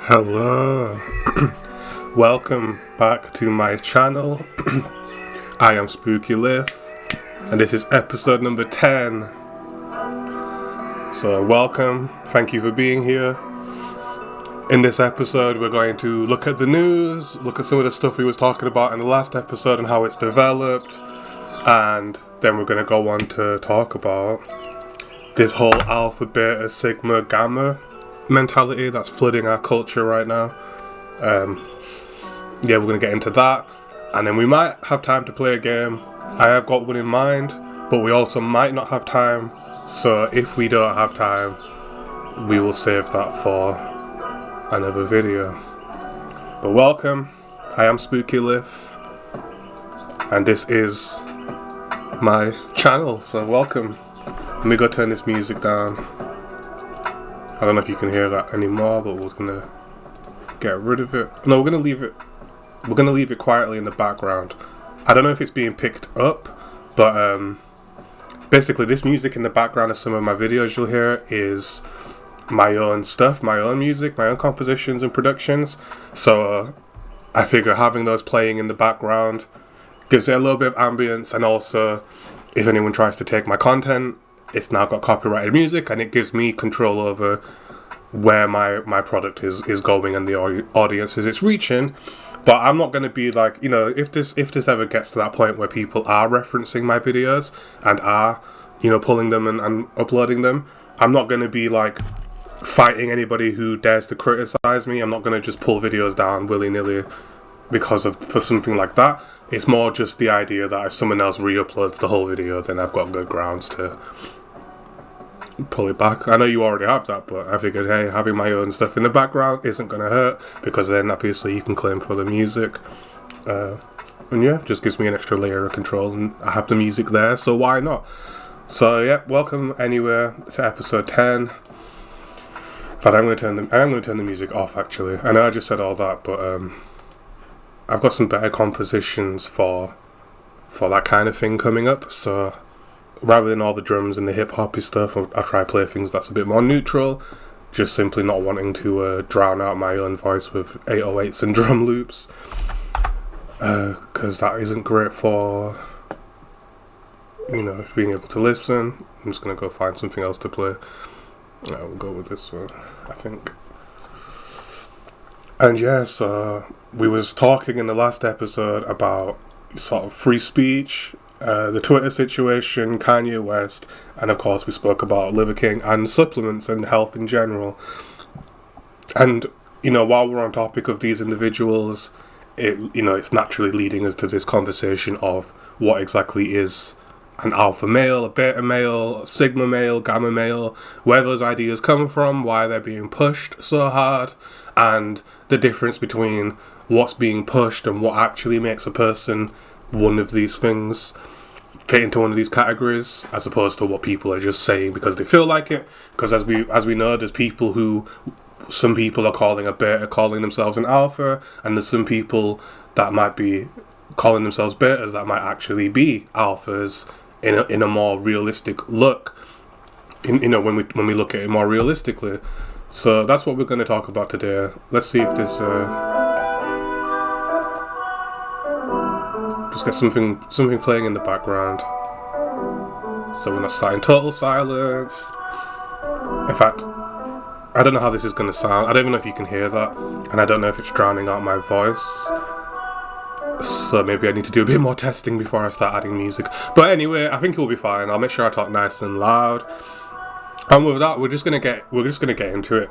Hello, welcome back to my channel. I am SpookyLith, and this is episode number 10. So welcome, thank you for being here. In this episode we're going to look at the news, look at some of the stuff we was talking about in the last episode and how it's developed, and then we're going to go on to talk about this whole alpha, beta, sigma, gamma mentality that's flooding our culture right now. We're going to get into that, and then we might have time to play a game. I have got one in mind, but we also might not have time, so if we don't have time, we will save that for another video. But welcome, I am SpookyLith, and this is my channel, so welcome. Let me go turn this music down. I don't know if you can hear that anymore, but we're gonna get rid of it. No, we're gonna leave it. We're gonna leave it quietly in the background. I don't know if it's being picked up, but basically this music in the background of some of my videos you'll hear is my own stuff, my own music, my own compositions and productions. So I figure having those playing in the background gives it a little bit of ambience, and also if anyone tries to take my content, it's now got copyrighted music, and it gives me control over where my product is going and the audiences it's reaching. But I'm not going to be like, if this ever gets to that point where people are referencing my videos and are, pulling them and uploading them, I'm not going to be like fighting anybody who dares to criticize me. I'm not going to just pull videos down willy-nilly for something like that. It's more just the idea that if someone else re-uploads the whole video, then I've got good grounds to pull it back. I know you already have that, but I figured, hey, having my own stuff in the background isn't going to hurt, because then obviously you can claim for the music. And yeah, just gives me an extra layer of control, and I have the music there, so why not? So yeah, welcome anyway to episode 10. In fact, I'm going to turn the music off actually. I know I just said all that, but I've got some better compositions for that kind of thing coming up, so rather than all the drums and the hip-hoppy stuff, I'll try to play things that's a bit more neutral, just simply not wanting to drown out my own voice with 808s and drum loops, because that isn't great for, being able to listen. I'm just going to go find something else to play. We'll go with this one, I think. And yeah, so we was talking in the last episode about sort of free speech, the Twitter situation, Kanye West, and of course we spoke about Liver King and supplements and health in general. And, while we're on topic of these individuals, it's naturally leading us to this conversation of what exactly is an alpha male, a beta male, a sigma male, gamma male, where those ideas come from, why they're being pushed so hard, and the difference between what's being pushed and what actually makes a person one of these things fit into one of these categories, as opposed to what people are just saying because they feel like it. Because as we know, there's people who some people are calling a beta, calling themselves an alpha, and there's some people that might be calling themselves betas that might actually be alphas in a more realistic look. When we look at it more realistically. So that's what we're going to talk about today. Let's see if this just get something playing in the background, so we're not sat in total silence. In fact, I don't know how this is going to sound. I don't even know if you can hear that, and I don't know if it's drowning out my voice. So maybe I need to do a bit more testing before I start adding music. But anyway, I think it will be fine. I'll make sure I talk nice and loud. And with that, we're just gonna get into it.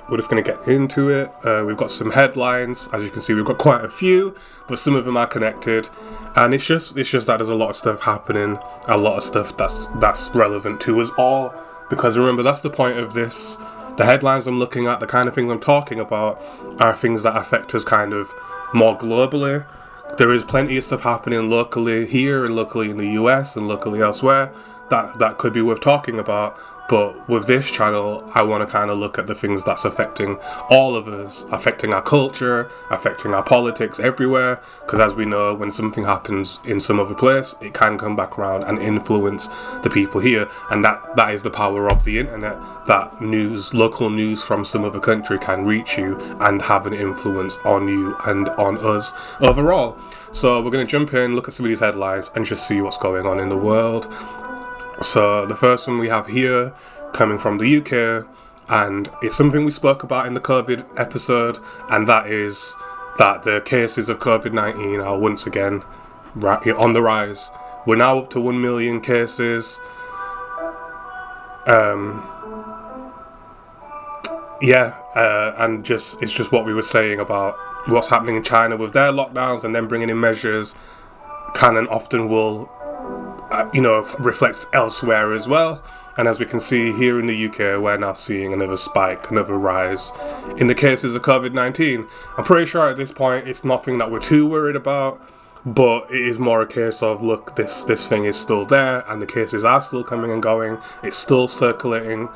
We've got some headlines. As you can see, we've got quite a few, but some of them are connected. And it's just that there's a lot of stuff happening, a lot of stuff that's relevant to us all. Because remember, that's the point of this the headlines I'm looking at, the kind of things I'm talking about, are things that affect us kind of more globally. There is plenty of stuff happening locally here and locally in the US and locally elsewhere that could be worth talking about. But with this channel, I want to kind of look at the things that's affecting all of us, affecting our culture, affecting our politics everywhere. Because as we know, when something happens in some other place, it can come back around and influence the people here. And that is the power of the internet, that local news from some other country can reach you and have an influence on you and on us overall. So we're going to jump in, look at some of these headlines and just see what's going on in the world. So the first one we have here, coming from the UK, and it's something we spoke about in the COVID episode, and that is that the cases of COVID-19 are once again on the rise. We're now up to 1 million cases. And it's just what we were saying about what's happening in China with their lockdowns and then bringing in measures can and often will reflects elsewhere as well. And as we can see here in the UK, we're now seeing another spike, another rise in the cases of COVID-19. I'm pretty sure at this point it's nothing that we're too worried about, but it is more a case of, look, this thing is still there and the cases are still coming and going. It's still circulating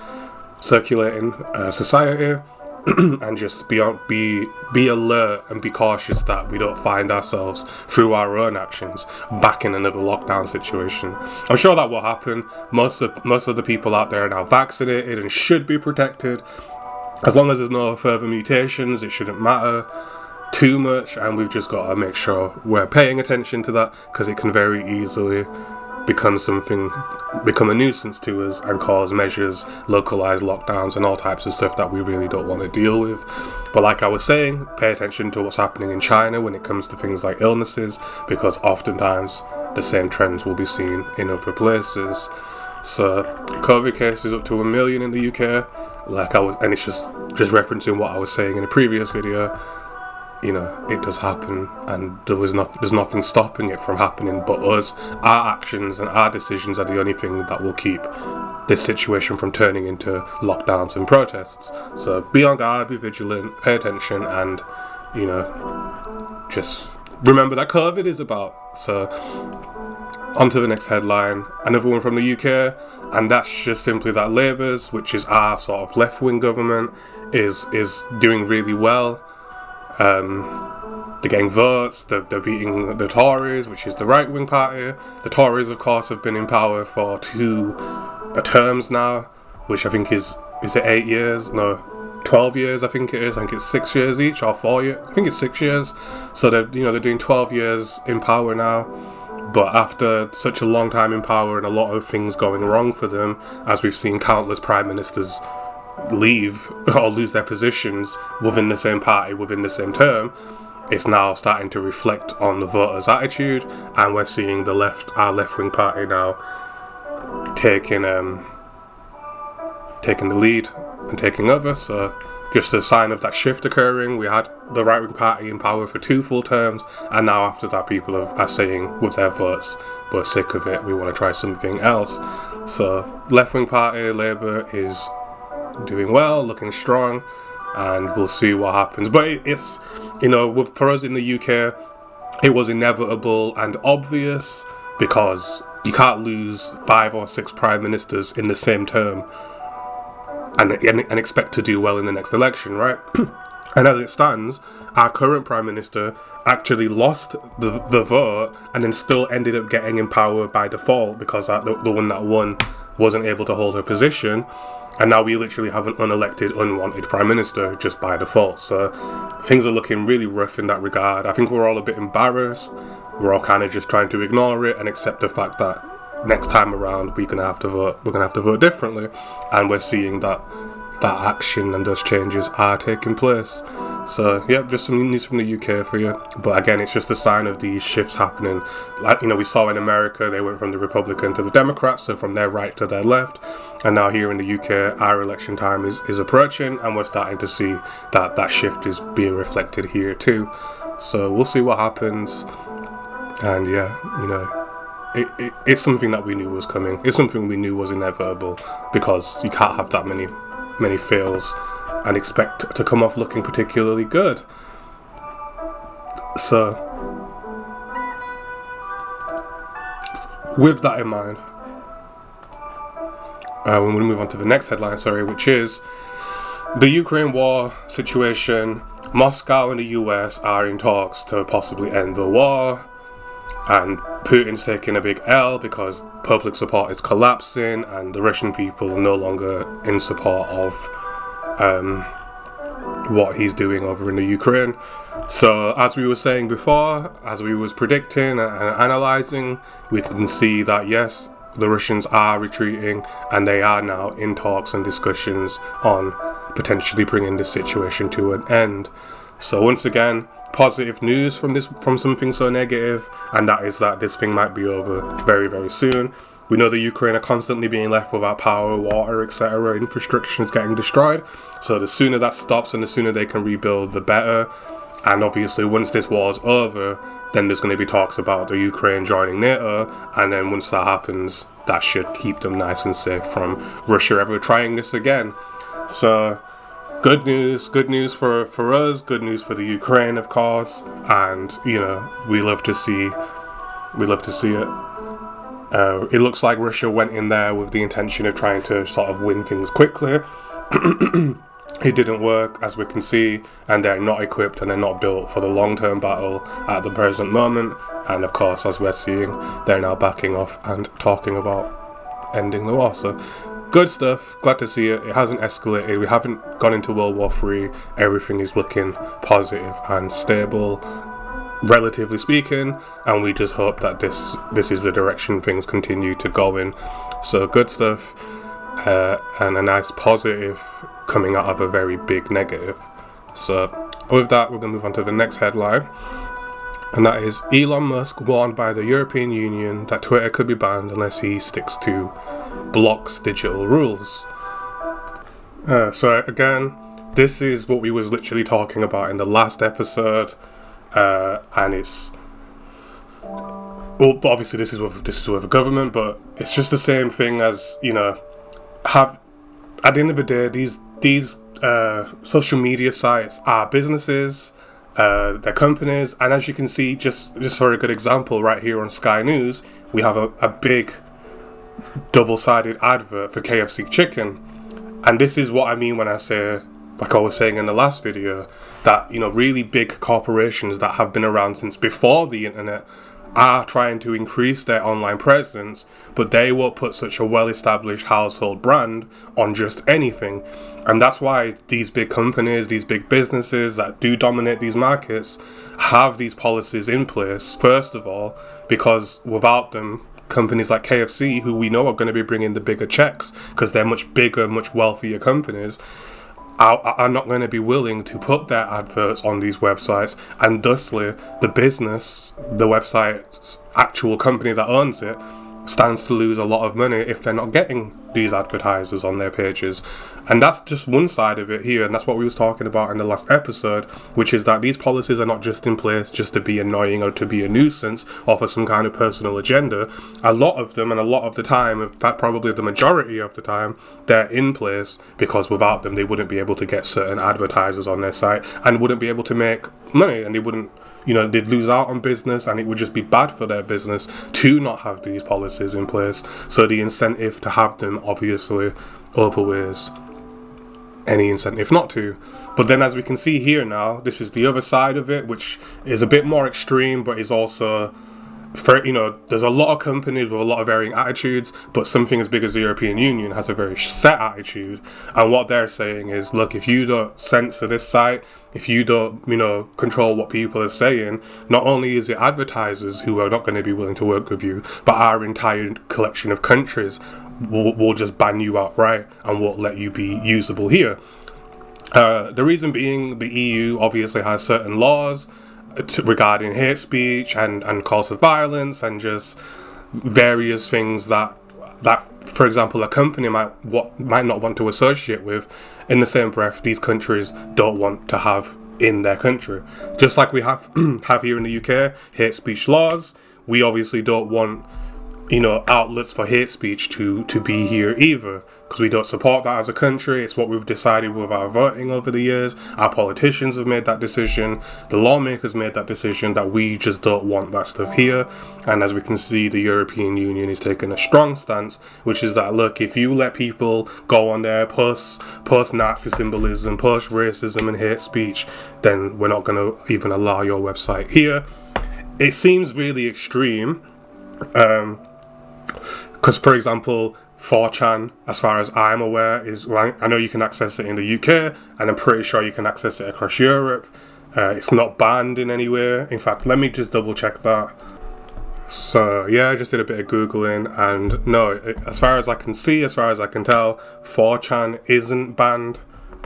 society. And just be alert and be cautious that we don't find ourselves through our own actions back in another lockdown situation. I'm sure that will happen. Most of the people out there are now vaccinated and should be protected. As long as there's no further mutations, it shouldn't matter too much, and we've just got to make sure we're paying attention to that, because it can very easily become a nuisance to us and cause measures, localized lockdowns and all types of stuff that we really don't want to deal with. But like I was saying, pay attention to what's happening in China when it comes to things like illnesses, because oftentimes the same trends will be seen in other places. So COVID cases up to 1 million in the UK, and it's just referencing what I was saying in a previous video. It does happen, and there's nothing stopping it from happening but us. Our actions and our decisions are the only thing that will keep this situation from turning into lockdowns and protests. So be on guard, be vigilant, pay attention, and just remember that COVID is about. So on to the next headline, another one from the UK, and that's just simply that Labour's, which is our sort of left-wing government, is doing really well. They're getting votes, they're beating the Tories, which is the right-wing party. The Tories, of course, have been in power for 2 terms now, which I think is it 8 years? No, 12 years, I think it is. I think it's 6 years each, or 4 years. I think it's 6 years. So they're doing 12 years in power now. But after such a long time in power and a lot of things going wrong for them, as we've seen countless prime ministers leave or lose their positions within the same party within the same term, it's now starting to reflect on the voters' attitude, and we're seeing our left-wing party now taking the lead and taking over. So just a sign of that shift occurring. We had the right-wing party in power for 2 full terms, and now after that people are saying with their votes, we're sick of it, we want to try something else. So left-wing party, Labour, is doing well, looking strong, and we'll see what happens. But it's for us in the UK, it was inevitable and obvious, because you can't lose 5 or 6 prime ministers in the same term and expect to do well in the next election, right? And as it stands, our current prime minister actually lost the vote and then still ended up getting in power by default, because the one that won wasn't able to hold her position. And now we literally have an unelected, unwanted prime minister just by default. So things are looking really rough in that regard. I think we're all a bit embarrassed. We're all kind of just trying to ignore it and accept the fact that next time around we're gonna have to vote differently. And we're seeing that action and those changes are taking place. So yeah, just some news from the UK for you. But again, it's just a sign of these shifts happening. Like, we saw in America, they went from the Republican to the Democrats, so from their right to their left. And now here in the UK, our election time is approaching, and we're starting to see that shift is being reflected here too. So we'll see what happens. And yeah, it's something that we knew was coming. It's something we knew was inevitable, because you can't have that many many fails and expect to come off looking particularly good. So, with that in mind, we're going to move on to the next headline, which is the Ukraine war situation. Moscow and the US are in talks to possibly end the war, and Putin's taking a big L because public support is collapsing and the Russian people are no longer in support of what he's doing over in the Ukraine. So as we were saying before, as we was predicting and analysing, we can see that yes, the Russians are retreating and they are now in talks and discussions on potentially bringing this situation to an end. So once again, positive news from something so negative, and that is that this thing might be over very, very soon. We know the Ukraine are constantly being left without power, water, etc. Infrastructure is getting destroyed. So the sooner that stops and the sooner they can rebuild, the better. And obviously once this war's over, then there's going to be talks about the Ukraine joining NATO, and then once that happens, that should keep them nice and safe from Russia ever trying this again. So good news for us, good news for the Ukraine, of course, and we love to see it. It looks like Russia went in there with the intention of trying to sort of win things quickly. It didn't work, as we can see, and they're not equipped and they're not built for the long-term battle at the present moment. And of course, as we're seeing, they're now backing off and talking about ending the war. So good stuff, glad to see it. It hasn't escalated, we haven't gone into World War III. Everything is looking positive and stable, relatively speaking, and we just hope that this is the direction things continue to go in. So good stuff, and a nice positive coming out of a very big negative. So with that, we're going to move on to the next headline, and that is Elon Musk warned by the European Union that Twitter could be banned unless he sticks to blocks digital rules. So again, this is what we was literally talking about in the last episode, and it's but obviously this is with a government, but it's just the same thing as have at the end of the day, these social media sites are businesses, they're companies, and as you can see, just for a good example, right here on Sky News, we have a big double-sided advert for KFC chicken. And this is what I mean when I say, like I was saying in the last video, that really big corporations that have been around since before the internet are trying to increase their online presence, but they won't put such a well-established household brand on just anything. And that's why these big companies, these big businesses that do dominate these markets have these policies in place, first of all, because without them, companies like KFC, who we know are going to be bringing the bigger checks because they're much bigger, much wealthier companies, are not going to be willing to put their adverts on these websites, and thusly the business, the website's actual company that owns it, stands to lose a lot of money if they're not getting these advertisers on their pages. And that's just one side of it here, and that's what we was talking about in the last episode, which is that these policies are not just in place just to be annoying or to be a nuisance or for some kind of personal agenda. A lot of them, and a lot of the time, in fact probably the majority of the time, they're in place because without them they wouldn't be able to get certain advertisers on their site and wouldn't be able to make money, and they wouldn't, they'd lose out on business, and it would just be bad for their business to not have these policies in place. So the incentive to have them obviously outweighs any incentive not to. But then, as we can see here now, this is the other side of it, which is a bit more extreme, but is also there's a lot of companies with a lot of varying attitudes, but something as big as the European Union has a very set attitude. And what they're saying is, look, if you don't censor this site, if you don't, control what people are saying, not only is it advertisers who are not going to be willing to work with you, but our entire collection of countries will just ban you outright and won't let you be usable here. The reason being, the EU obviously has certain laws regarding hate speech and calls for violence and just various things that for example a company might not want to associate with. In the same breath, these countries don't want to have in their country. Just like we have here in the UK hate speech laws, we obviously don't want outlets for hate speech to be here either, because we don't support that as a country. It's what we've decided with our voting over the years. Our politicians have made that decision. The lawmakers made that decision that we just don't want that stuff here. And as we can see, the European Union is taking a strong stance, which is that, look, if you let people go on there, post Nazi symbolism, post racism and hate speech, then we're not going to even allow your website here. It seems really extreme. Because, for example, 4chan, as far as I'm aware, I know you can access it in the UK, and I'm pretty sure you can access it across Europe. It's not banned in anywhere. In fact, let me just double check that. So, yeah, I just did a bit of Googling, and no, as far as I can see, as far as I can tell, 4chan isn't banned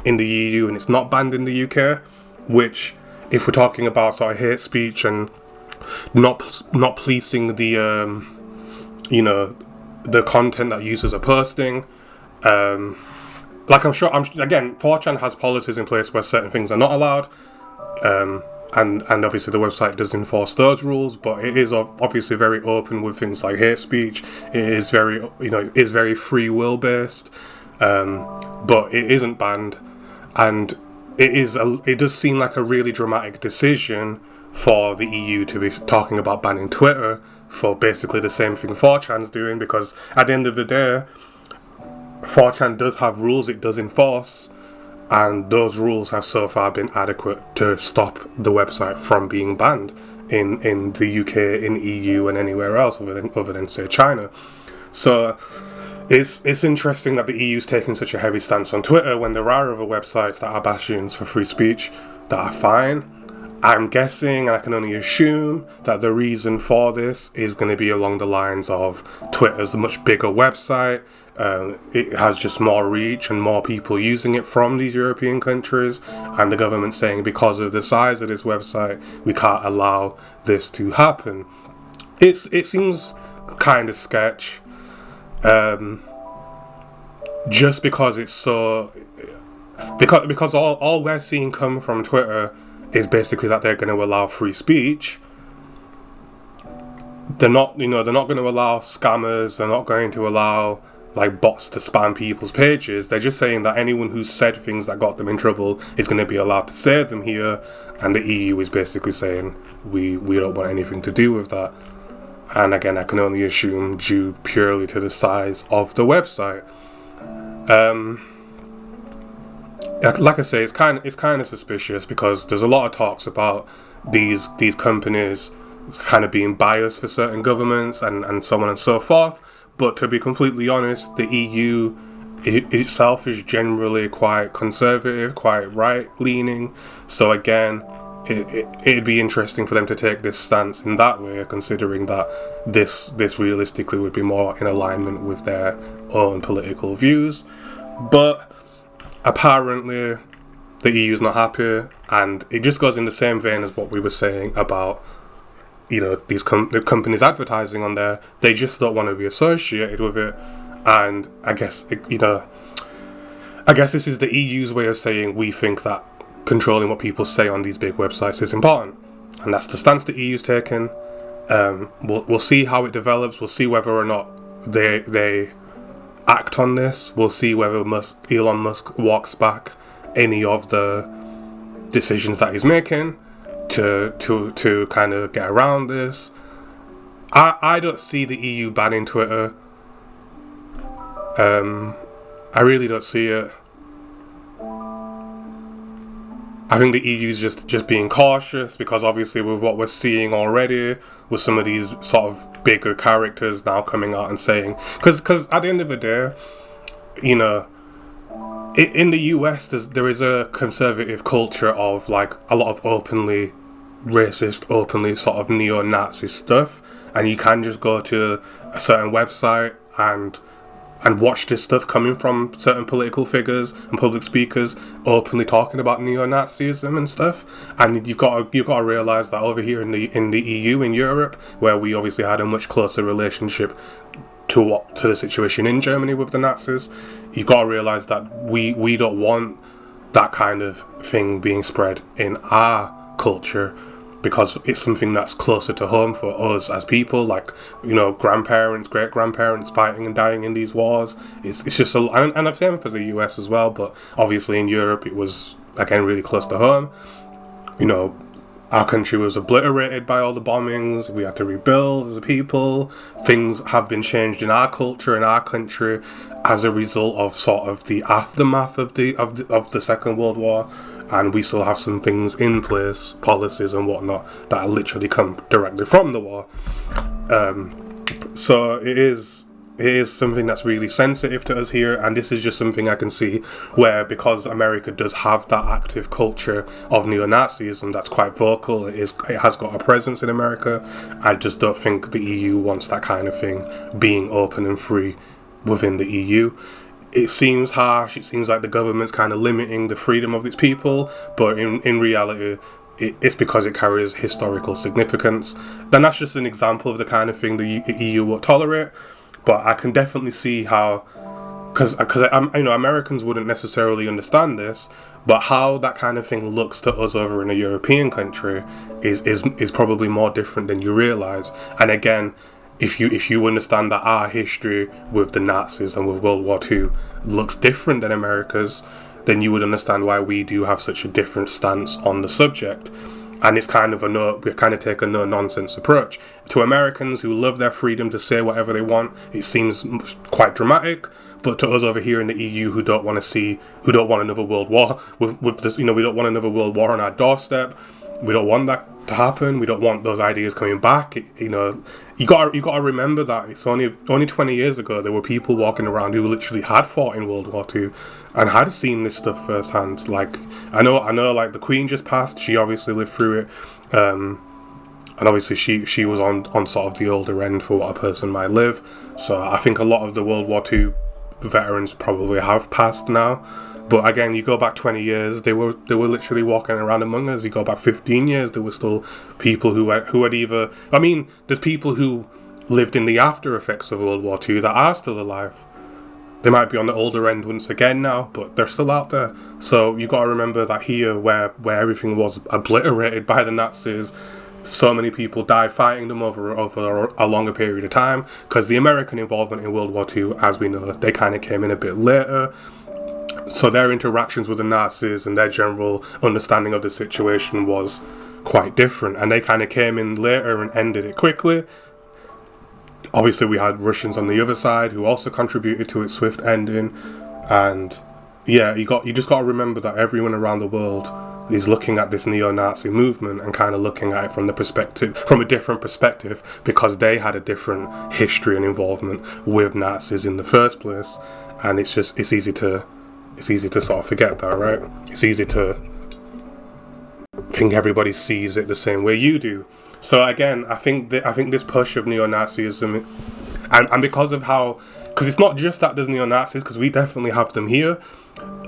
in the EU, and it's not banned in the UK, which, if we're talking about sort of hate speech and not policing the, the content that users are posting. Like I'm sure, again, 4chan has policies in place where certain things are not allowed, and obviously the website does enforce those rules. But it is obviously very open with things like hate speech. It is very, it's very free will based, but it isn't banned, and it does seem like a really dramatic decision for the EU to be talking about banning Twitter for basically the same thing 4chan's doing, because at the end of the day, 4chan does have rules it does enforce, and those rules have so far been adequate to stop the website from being banned in the UK, in EU, and anywhere else other than say China. So it's interesting that the EU's taking such a heavy stance on Twitter when there are other websites that are bastions for free speech that are fine. I'm guessing, and I can only assume, that the reason for this is going to be along the lines of Twitter's a much bigger website. It has just more reach and more people using it from these European countries, and the government saying because of the size of this website, we can't allow this to happen. It seems kind of sketch, just because it's so... Because all we're seeing come from Twitter is basically that they're going to allow free speech. They're not going to allow scammers. They're not going to allow like bots to spam people's pages. They're just saying that anyone who said things that got them in trouble is going to be allowed to say them here, and the EU is basically saying we don't want anything to do with that. And again, I can only assume due purely to the size of the website. Like I say, it's kind of suspicious, because there's a lot of talks about these companies kind of being biased for certain governments and so on and so forth. But to be completely honest, the EU itself is generally quite conservative, quite right-leaning. So again, it'd be interesting for them to take this stance in that way, considering that this realistically would be more in alignment with their own political views. But apparently, the EU's not happy, and it just goes in the same vein as what we were saying about, these companies advertising on there. They just don't want to be associated with it, and I guess this is the EU's way of saying we think that controlling what people say on these big websites is important, and that's the stance the EU's taken. We'll see how it develops. We'll see whether or not they act on this. We'll see whether Elon Musk walks back any of the decisions that he's making to kind of get around this. I don't see the EU banning Twitter. I really don't see it. I think the EU's just being cautious, because obviously with what we're seeing already with some of these sort of bigger characters now coming out and saying, because at the end of the day, in the US there is a conservative culture of like a lot of openly racist, openly sort of neo-Nazi stuff, and you can just go to a certain website and watch this stuff coming from certain political figures and public speakers openly talking about neo-Nazism and stuff. And you've got to realise that over here in the EU, in Europe, where we obviously had a much closer relationship to the situation in Germany with the Nazis, you've got to realise that we don't want that kind of thing being spread in our culture, because it's something that's closer to home for us as people, like, you know, grandparents, great-grandparents fighting and dying in these wars. It's just and I've seen for the US as well, but obviously in Europe it was, again, really close to home. You know, our country was obliterated by all the bombings. We had to rebuild as a people. Things have been changed in our culture, in our country, as a result of sort of the aftermath of the Second World War. And we still have some things in place, policies and whatnot, that literally come directly from the war. So it is something that's really sensitive to us here, and this is just something I can see where, because America does have that active culture of neo-Nazism that's quite vocal, it has got a presence in America. I just don't think the EU wants that kind of thing being open and free within the EU. It seems harsh, it seems like the government's kind of limiting the freedom of its people, but in reality, it's because it carries historical significance. Then that's just an example of the kind of thing the EU won't tolerate. But I can definitely see how, because you know, Americans wouldn't necessarily understand this, but how that kind of thing looks to us over in a European country is probably more different than you realise. And again, if you understand that our history with the Nazis and with World War II looks different than America's, then you would understand why we do have such a different stance on the subject. And it's kind of we kind of take a no-nonsense approach. To Americans who love their freedom to say whatever they want, it seems quite dramatic. But to us over here in the EU who don't want another world war, with this, you know, we don't want another world war on our doorstep. We don't want that to happen. We don't want those ideas coming back. You know, you got to remember that it's only 20 years ago there were people walking around who literally had fought in World War II and had seen this stuff firsthand. Like I know, like the Queen just passed. She obviously lived through it, and obviously she was on sort of the older end for what a person might live. So I think a lot of the World War II veterans probably have passed now. But again, you go back 20 years, they were literally walking around among us. You go back 15 years, there were still people who had either... I mean, there's people who lived in the after effects of World War II that are still alive. They might be on the older end once again now, but they're still out there. So you got to remember that here, where everything was obliterated by the Nazis, so many people died fighting them over a longer period of time, because the American involvement in World War II, as we know, they kind of came in a bit later. So their interactions with the Nazis and their general understanding of the situation was quite different, and they kind of came in later and ended it quickly. Obviously we had Russians on the other side who also contributed to its swift ending, and yeah, you just got to remember that everyone around the world is looking at this neo-Nazi movement and kind of looking at it from a different perspective, because they had a different history and involvement with Nazis in the first place, and it's easy to sort of forget that, right? It's easy to think everybody sees it the same way you do. So again, I think this push of neo-Nazism, and because it's not just that there's neo-Nazis, because we definitely have them here.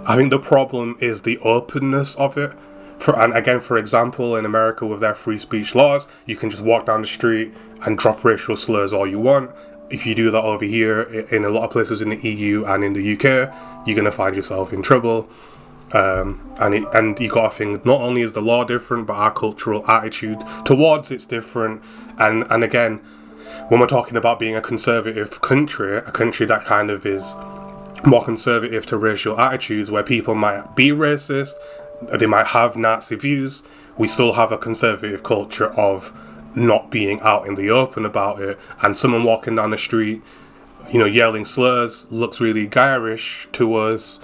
I think the problem is the openness of it. For example, in America with their free speech laws, you can just walk down the street and drop racial slurs all you want. If you do that over here, in a lot of places in the EU and in the UK, you're going to find yourself in trouble. And you got to think, not only is the law different, but our cultural attitude towards it's different. And again, when we're talking about being a conservative country, a country that kind of is more conservative to racial attitudes, where people might be racist, they might have Nazi views, we still have a conservative culture of not being out in the open about it. And someone walking down the street, you know, yelling slurs looks really garish to us,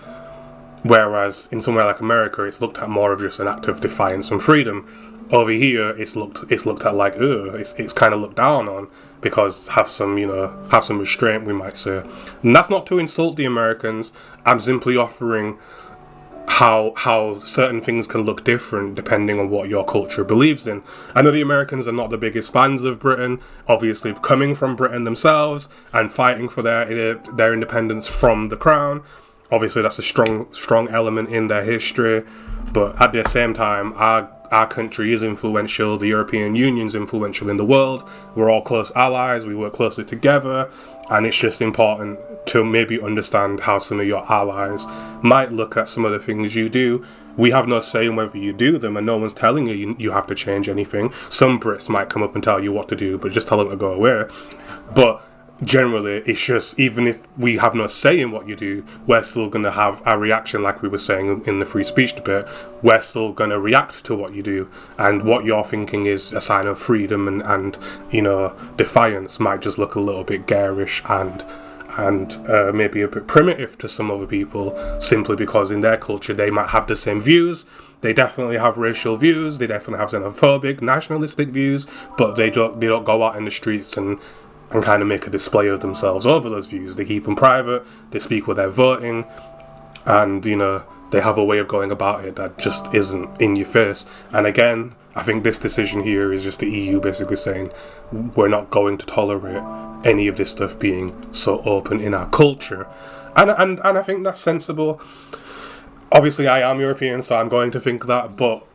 whereas in somewhere like America it's looked at more of just an act of defiance and freedom. Over here it's looked at like, it's kind of looked down on, because have some restraint, we might say. And that's not to insult the Americans. I'm simply offering how certain things can look different depending on what your culture believes in. I know the Americans are not the biggest fans of Britain, obviously coming from Britain themselves and fighting for their independence from the crown. Obviously that's a strong element in their history, but at the same time, our country is influential, the European Union's influential in the world, we're all close allies, we work closely together, and it's just important to maybe understand how some of your allies might look at some of the things you do, we have no say in whether you do them, and no one's telling you have to change anything. Some Brits might come up and tell you what to do, but just tell them to go away. But generally, it's just, even if we have no say in what you do, we're still going to have a reaction, like we were saying in the free speech debate. We're still going to react to what you do, and what you're thinking is a sign of freedom and defiance might just look a little bit garish and maybe a bit primitive to some other people, simply because in their culture they might have the same views. They definitely have racial views, they definitely have xenophobic, nationalistic views, but they don't go out in the streets and kind of make a display of themselves over those views. They keep them private, they speak where they're voting, and they have a way of going about it that just isn't in your face. And again, I think this decision here is just the EU basically saying we're not going to tolerate any of this stuff being so open in our culture, and I think that's sensible. Obviously, I am European, so I'm going to think that, but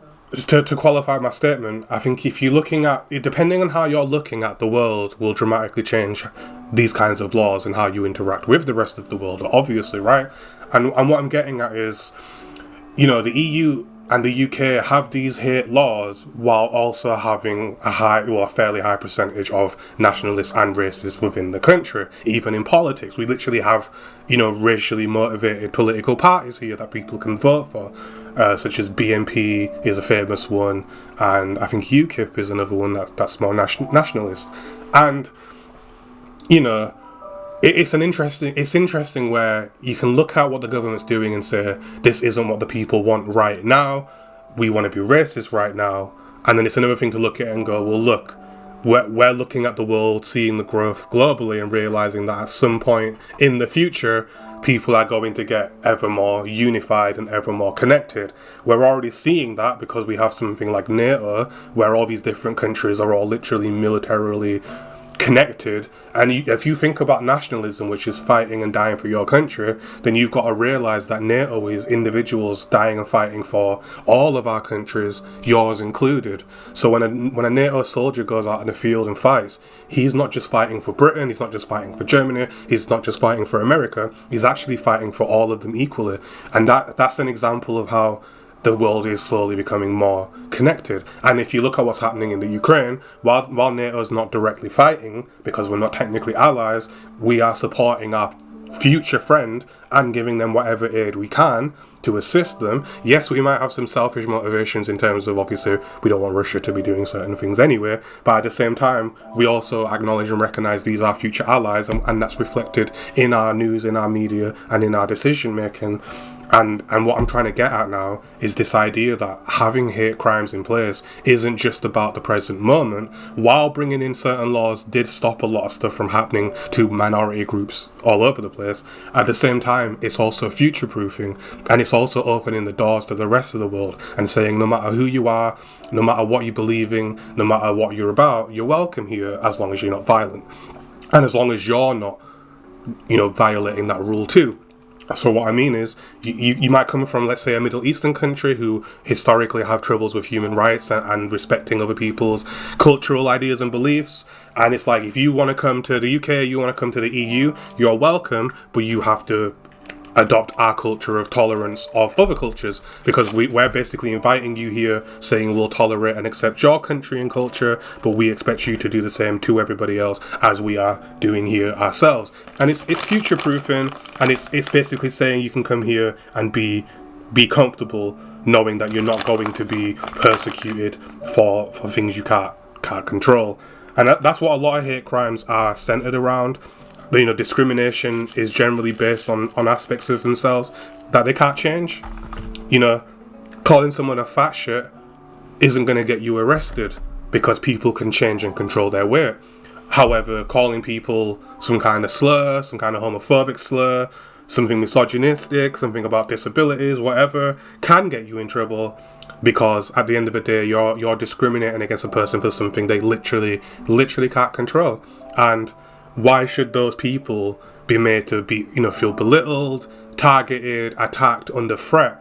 to qualify my statement, I think if you're looking at, depending on how you're looking at the world, will dramatically change these kinds of laws and how you interact with the rest of the world, obviously, right? And what I'm getting at is, the EU and the UK have these hate laws while also having a fairly high percentage of nationalists and racists within the country. Even in politics, we literally have, racially motivated political parties here that people can vote for, such as BNP is a famous one, and I think UKIP is another one that's more nationalist. And, it's interesting where you can look at what the government's doing and say, this isn't what the people want right now, we want to be racist right now. And then it's another thing to look at and go, well, look, we're looking at the world, seeing the growth globally and realizing that at some point in the future, people are going to get ever more unified and ever more connected. We're already seeing that because we have something like NATO, where all these different countries are all literally militarily connected. And if you think about nationalism, which is fighting and dying for your country, then you've got to realize that NATO is individuals dying and fighting for all of our countries, yours included. So when a NATO soldier goes out in the field and fights, he's not just fighting for Britain, he's not just fighting for Germany, he's not just fighting for America, he's actually fighting for all of them equally. And that's an example of how the world is slowly becoming more connected. And if you look at what's happening in the Ukraine, while NATO's not directly fighting, because we're not technically allies, we are supporting our future friend and giving them whatever aid we can to assist them. Yes, we might have some selfish motivations in terms of, obviously, we don't want Russia to be doing certain things anyway, but at the same time, we also acknowledge and recognise these are future allies, and that's reflected in our news, in our media, and in our decision making. And what I'm trying to get at now is this idea that having hate crimes in place isn't just about the present moment. While bringing in certain laws did stop a lot of stuff from happening to minority groups all over the place, at the same time, it's also future-proofing, and it's also opening the doors to the rest of the world and saying no matter who you are, no matter what you believe in, no matter what you're about, you're welcome here as long as you're not violent. And as long as you're not, violating that rule too. So what I mean is, you might come from, let's say, a Middle Eastern country who historically have troubles with human rights and respecting other people's cultural ideas and beliefs. And it's like, if you want to come to the UK, you want to come to the EU, you're welcome, but you have to adopt our culture of tolerance of other cultures, because we're basically inviting you here, saying we'll tolerate and accept your country and culture, but we expect you to do the same to everybody else as we are doing here ourselves. And it's future proofing, and it's basically saying you can come here and be comfortable knowing that you're not going to be persecuted for things you can't control. And that's what a lot of hate crimes are centered around. Discrimination is generally based on aspects of themselves that they can't change. Calling someone a fat shit isn't going to get you arrested because people can change and control their weight. However, calling people some kind of slur, some kind of homophobic slur, something misogynistic, something about disabilities, whatever, can get you in trouble, because at the end of the day, you're discriminating against a person for something they literally can't control. And why should those people be made to be, feel belittled, targeted, attacked, under threat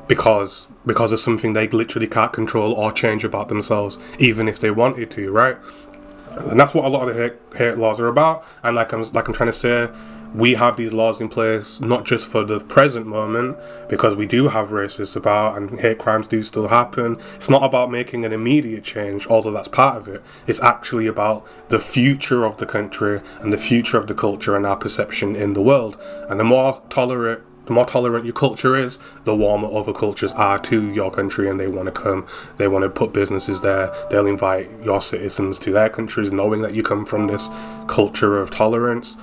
because of something they literally can't control or change about themselves, even if they wanted to, right? And that's what a lot of the hate laws are about. And like I'm trying to say, we have these laws in place not just for the present moment, because we do have racists about and hate crimes do still happen. It's not about making an immediate change, although that's part of it. It's actually about the future of the country and the future of the culture and our perception in the world. And the more tolerant your culture is, the warmer other cultures are to your country, and they want to come, they want to put businesses there, they'll invite your citizens to their countries knowing that you come from this culture of tolerance.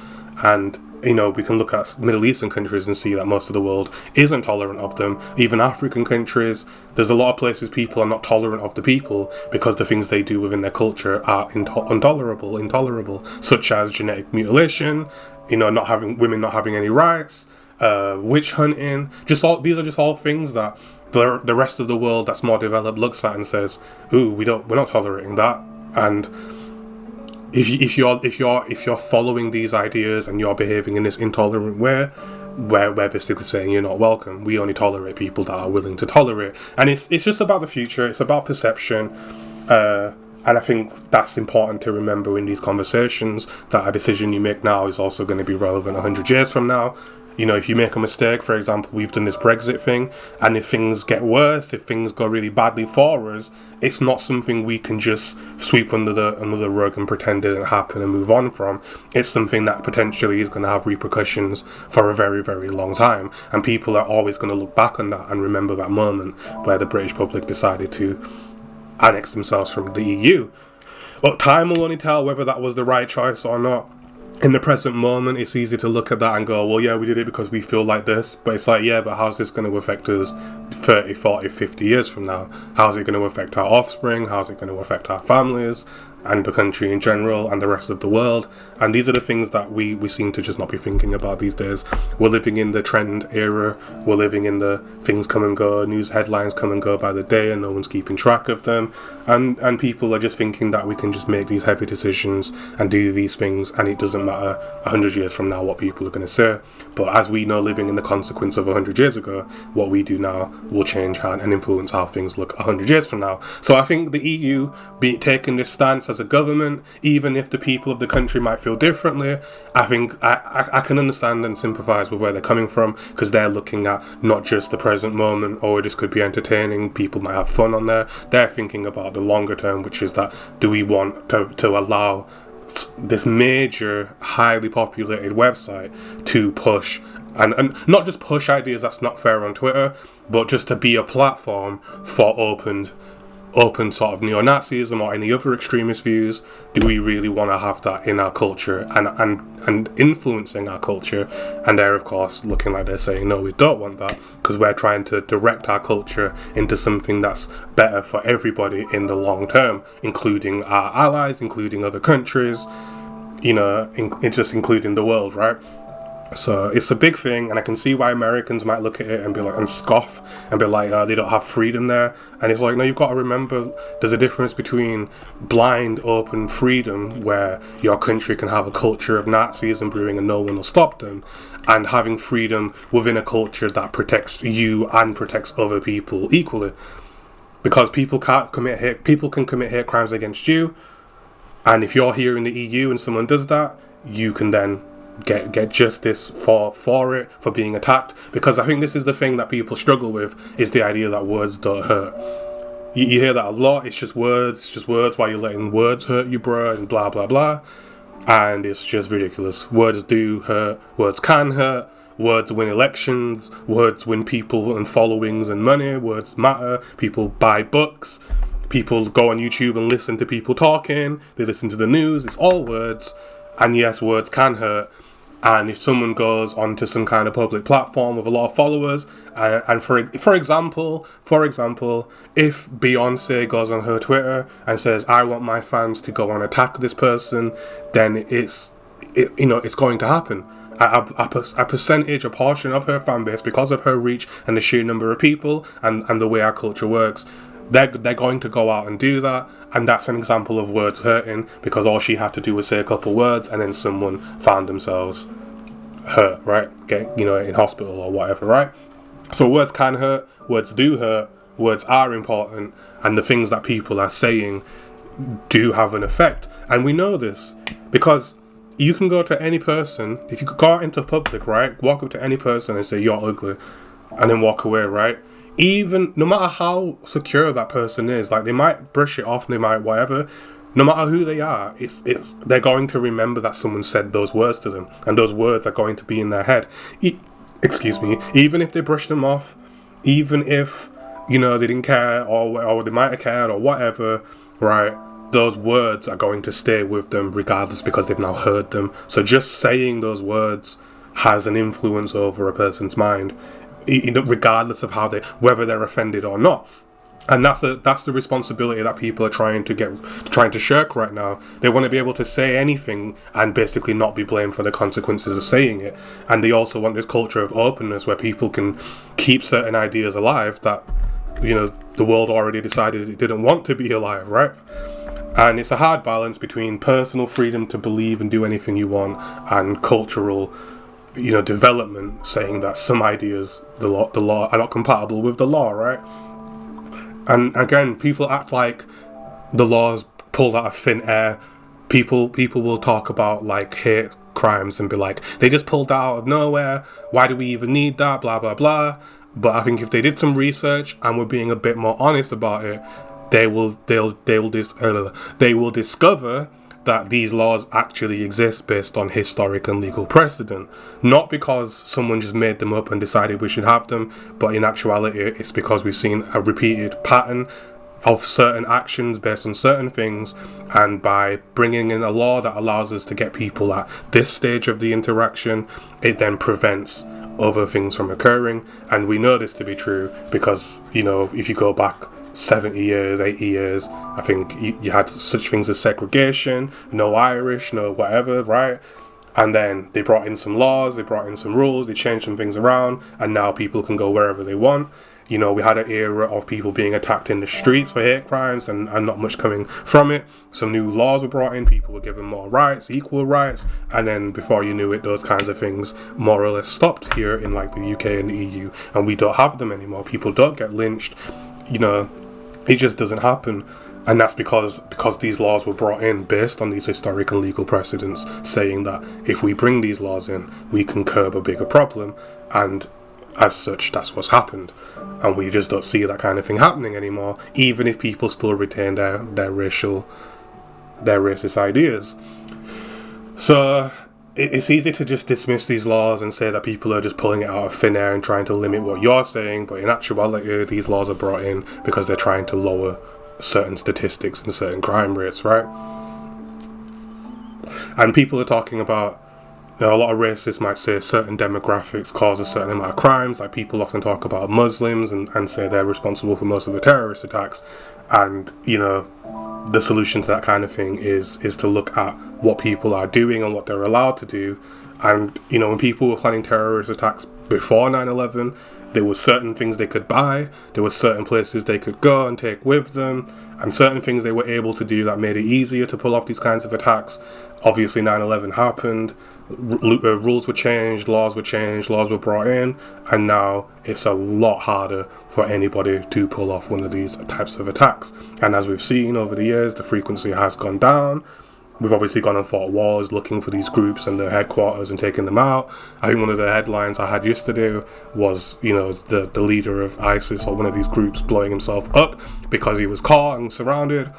And you know, we can look at Middle Eastern countries and see that most of the world isn't tolerant of them. Even African countries, there's a lot of places people are not tolerant of the people because the things they do within their culture are intolerable, such as genetic mutilation, you know, women not having any rights, witch hunting. These are just all things that the rest of the world that's more developed looks at and says, "Ooh, we're not tolerating that." And if you're following these ideas and you're behaving in this intolerant way, we're basically saying you're not welcome. We only tolerate people that are willing to tolerate. And it's just about the future. It's about perception. And I think that's important to remember in these conversations, that a decision you make now is also going to be relevant 100 years from now. You know, if you make a mistake, for example, we've done this Brexit thing, and if things get worse, if things go really badly for us, it's not something we can just sweep under the rug and pretend it didn't happen and move on from. It's something that potentially is going to have repercussions for a very, very long time. And people are always going to look back on that and remember that moment where the British public decided to annex themselves from the EU. But time will only tell whether that was the right choice or not. In the present moment, it's easy to look at that and go, well, yeah, we did it because we feel like this. But it's like, yeah, but how's this going to affect us 30, 40, 50 years from now? How's it going to affect our offspring? How's it going to affect our families and the country in general and the rest of the world? And these are the things that we seem to just not be thinking about these days. We're living in the trend era. We're living in the things come and go, news headlines come and go by the day, and no one's keeping track of them. And people are just thinking that we can just make these heavy decisions and do these things, and it doesn't matter 100 years from now what people are going to say. But as we know, living in the consequence of 100 years ago, what we do now will change and influence how things look 100 years from now. So I think the EU taking this stance as a government, even if the people of the country might feel differently, I think I can understand and sympathise with where they're coming from, because they're looking at not just the present moment, or this could be entertaining, people might have fun on there. They're thinking about the longer term, which is that, do we want to allow this major, highly populated website to push, and not just push ideas that's not fair on Twitter, but just to be a platform for open sort of neo-Nazism or any other extremist views? Do we really want to have that in our culture and influencing our culture? And they're, of course, looking like they're saying, no, we don't want that, because we're trying to direct our culture into something that's better for everybody in the long term, including our allies, including other countries, you know, just including the world, right? So it's a big thing, and I can see why Americans might look at it and be like, and scoff and be like, they don't have freedom there. And it's like, no, you've got to remember there's a difference between blind open freedom, where your country can have a culture of Nazism brewing and no one will stop them, and having freedom within a culture that protects you and protects other people equally. Because people can commit hate crimes against you, and if you're here in the EU and someone does that, you can then get justice for being attacked. Because I think this is the thing that people struggle with, is the idea that words don't hurt. You hear that a lot. It's just words. Why you're letting words hurt you, bro, and blah blah blah. And it's just ridiculous. Words do hurt. Words can hurt. Words win elections. Words win people and followings and money. Words matter. People buy books. People go on YouTube and listen to people talking. They listen to the news. It's all words. And yes, words can hurt. And if someone goes onto some kind of public platform with a lot of followers, and for example, if Beyonce goes on her Twitter and says, "I want my fans to go and attack this person," then it's going to happen. A portion of her fan base, because of her reach and the sheer number of people and the way our culture works, they're going to go out and do that. And that's an example of words hurting, because all she had to do was say a couple words and then someone found themselves hurt, right? In hospital or whatever, right? So words can hurt, words do hurt, words are important, and the things that people are saying do have an effect. And we know this because you can go to any person, if you go out into public, right, walk up to any person and say, you're ugly, and then walk away, right? Even, no matter how secure that person is, like, they might brush it off, they might whatever, no matter who they are, they're going to remember that someone said those words to them, and those words are going to be in their head. Excuse me, even if they brush them off, even if, you know, they didn't care, or they might have cared, or whatever, right? Those words are going to stay with them regardless, because they've now heard them. So just saying those words has an influence over a person's mind, regardless of whether they're offended or not. And that's the responsibility that people are trying to shirk right now. They want to be able to say anything and basically not be blamed for the consequences of saying it. And they also want this culture of openness where people can keep certain ideas alive that, you know, the world already decided it didn't want to be alive, right? And it's a hard balance between personal freedom to believe and do anything you want and cultural, you know, development, saying that some ideas, the law are not compatible with the law, right? And again, people act like the law's pulled out of thin air. People will talk about like hate crimes and be like, they just pulled that out of nowhere. Why do we even need that? Blah blah blah. But I think if they did some research and were being a bit more honest about it, they will discover that these laws actually exist based on historic and legal precedent. Not because someone just made them up and decided we should have them, but in actuality it's because we've seen a repeated pattern of certain actions based on certain things, and by bringing in a law that allows us to get people at this stage of the interaction, it then prevents other things from occurring. And we know this to be true because, you know, if you go back 70 years, 80 years, I think you had such things as segregation, no Irish, no whatever, right? And then they brought in some laws, they brought in some rules, they changed some things around, and now people can go wherever they want. You know, we had an era of people being attacked in the streets for hate crimes and not much coming from it. Some new laws were brought in, people were given more rights, equal rights, and then before you knew it, those kinds of things more or less stopped here in like the UK and the EU, and we don't have them anymore. People don't get lynched, you know. It just doesn't happen. And that's because these laws were brought in based on these historic and legal precedents, saying that if we bring these laws in, we can curb a bigger problem. And as such, that's what's happened. And we just don't see that kind of thing happening anymore, even if people still retain their racist ideas. So it's easy to just dismiss these laws and say that people are just pulling it out of thin air and trying to limit what you're saying, but in actuality, these laws are brought in because they're trying to lower certain statistics and certain crime rates, right? And people are talking about, you know, a lot of racists might say certain demographics cause a certain amount of crimes. Like, people often talk about Muslims and say they're responsible for most of the terrorist attacks. And, you know, the solution to that kind of thing is to look at what people are doing and what they're allowed to do. And, you know, when people were planning terrorist attacks before 9/11, there were certain things they could buy, there were certain places they could go and take with them, and certain things they were able to do that made it easier to pull off these kinds of attacks. Obviously 9/11 happened, rules were changed, laws were brought in, and now it's a lot harder for anybody to pull off one of these types of attacks. And as we've seen over the years, the frequency has gone down. We've obviously gone and fought wars looking for these groups and their headquarters and taking them out. I think one of the headlines I had yesterday was, you know, the leader of ISIS or one of these groups blowing himself up because he was caught and surrounded.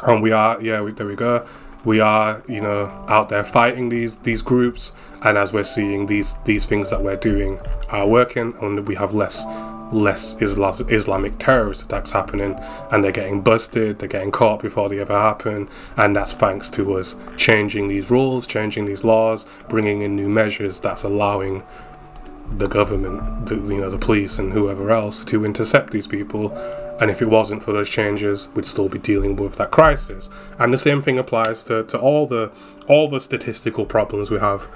And there we go. We are, you know, out there fighting these groups, and as we're seeing these things that we're doing are working, and we have less Islamic terrorist attacks happening, and they're getting busted, they're getting caught before they ever happen, and that's thanks to us changing these rules, changing these laws, bringing in new measures that's allowing the government, the police and whoever else to intercept these people. And if it wasn't for those changes, we'd still be dealing with that crisis. And the same thing applies to all the statistical problems we have.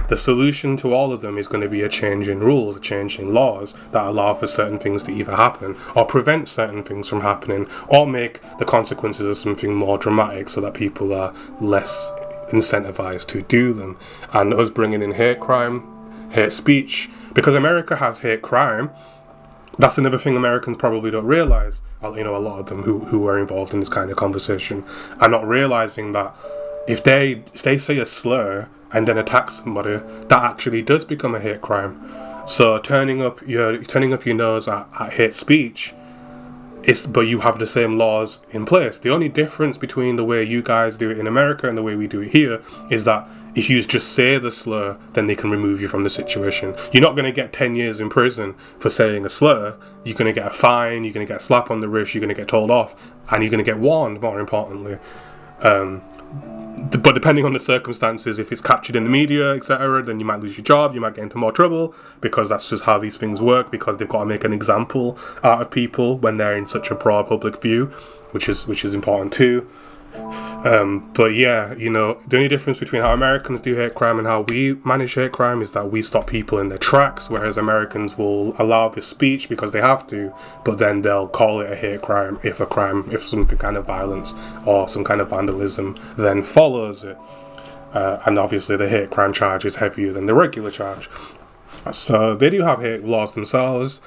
The solution to all of them is going to be a change in rules, a change in laws that allow for certain things to either happen or prevent certain things from happening, or make the consequences of something more dramatic so that people are less incentivized to do them. And us bringing in hate crime, hate speech, because America has hate crime. That's another thing Americans probably don't realize. You know, a lot of them who are involved in this kind of conversation are not realizing that, if they say a slur and then attack somebody, that actually does become a hate crime. So turning up your nose at hate speech, but you have the same laws in place. The only difference between the way you guys do it in America and the way we do it here is that if you just say the slur, then they can remove you from the situation. You're not going to get 10 years in prison for saying a slur. You're going to get a fine, you're going to get a slap on the wrist, you're going to get told off, and you're going to get warned, more importantly. But depending on the circumstances, if it's captured in the media, etc., then you might lose your job, you might get into more trouble, because that's just how these things work, because they've got to make an example out of people when they're in such a broad public view, which is important too. But yeah, the only difference between how Americans do hate crime and how we manage hate crime is that we stop people in their tracks, whereas Americans will allow this speech because they have to, but then they'll call it a hate crime if something kind of violence or some kind of vandalism then follows it. And obviously the hate crime charge is heavier than the regular charge. So they do have hate laws themselves.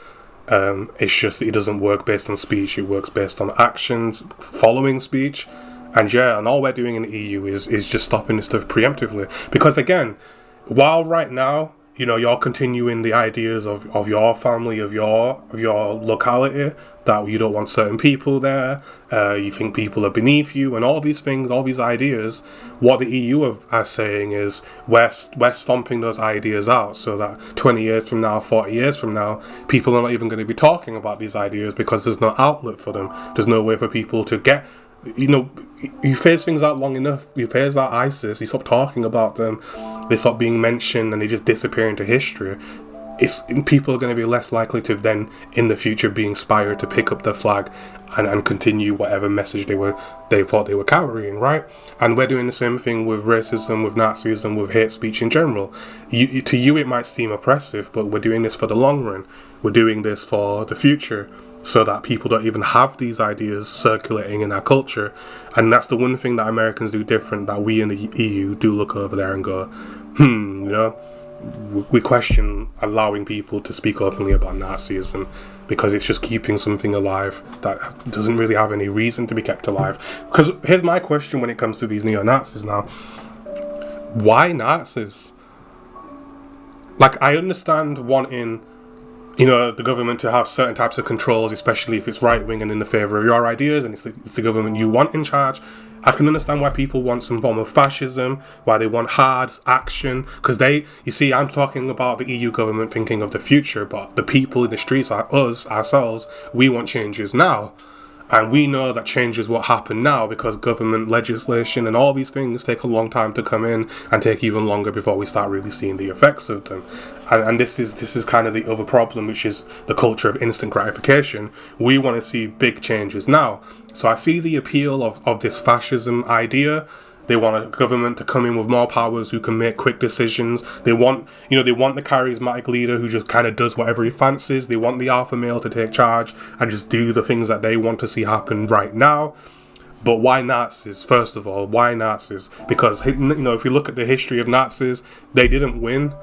It's just that it doesn't work based on speech, it works based on actions following speech. And all we're doing in the EU is just stopping this stuff preemptively. Because again, while right now, you're continuing the ideas of your family, of your locality, that you don't want certain people there, you think people are beneath you, and all these things, all these ideas, what the EU are saying is we're stomping those ideas out so that 20 years from now, 40 years from now, people are not even going to be talking about these ideas because there's no outlet for them. There's no way for people to get... you phase things out long enough, you phase out ISIS, you stop talking about them, they stop being mentioned, and they just disappear into history. People are going to be less likely to then, in the future, be inspired to pick up the flag and continue whatever message they thought they were carrying, right? And we're doing the same thing with racism, with Nazism, with hate speech in general. To you, it might seem oppressive, but we're doing this for the long run. We're doing this for the future, so that people don't even have these ideas circulating in our culture. And that's the one thing that Americans do different, that we in the EU do look over there and go, we question allowing people to speak openly about Nazism, because it's just keeping something alive that doesn't really have any reason to be kept alive. Because here's my question when it comes to these neo-Nazis now. Why Nazis? Like, I understand wanting the government to have certain types of controls, especially if it's right-wing and in the favour of your ideas, and it's the government you want in charge. I can understand why people want some form of fascism, why they want hard action, because I'm talking about the EU government thinking of the future, but the people in the streets, ourselves, we want changes now. And we know that changes what happen now because government legislation and all these things take a long time to come in and take even longer before we start really seeing the effects of them. And this is kind of the other problem, which is the culture of instant gratification. We want to see big changes now. So I see the appeal of this fascism idea. They want a government to come in with more powers, who can make quick decisions. They want the charismatic leader who just kind of does whatever he fancies. They want the alpha male to take charge and just do the things that they want to see happen right now. But why Nazis? First of all, why Nazis? Because, if you look at the history of Nazis, they didn't win.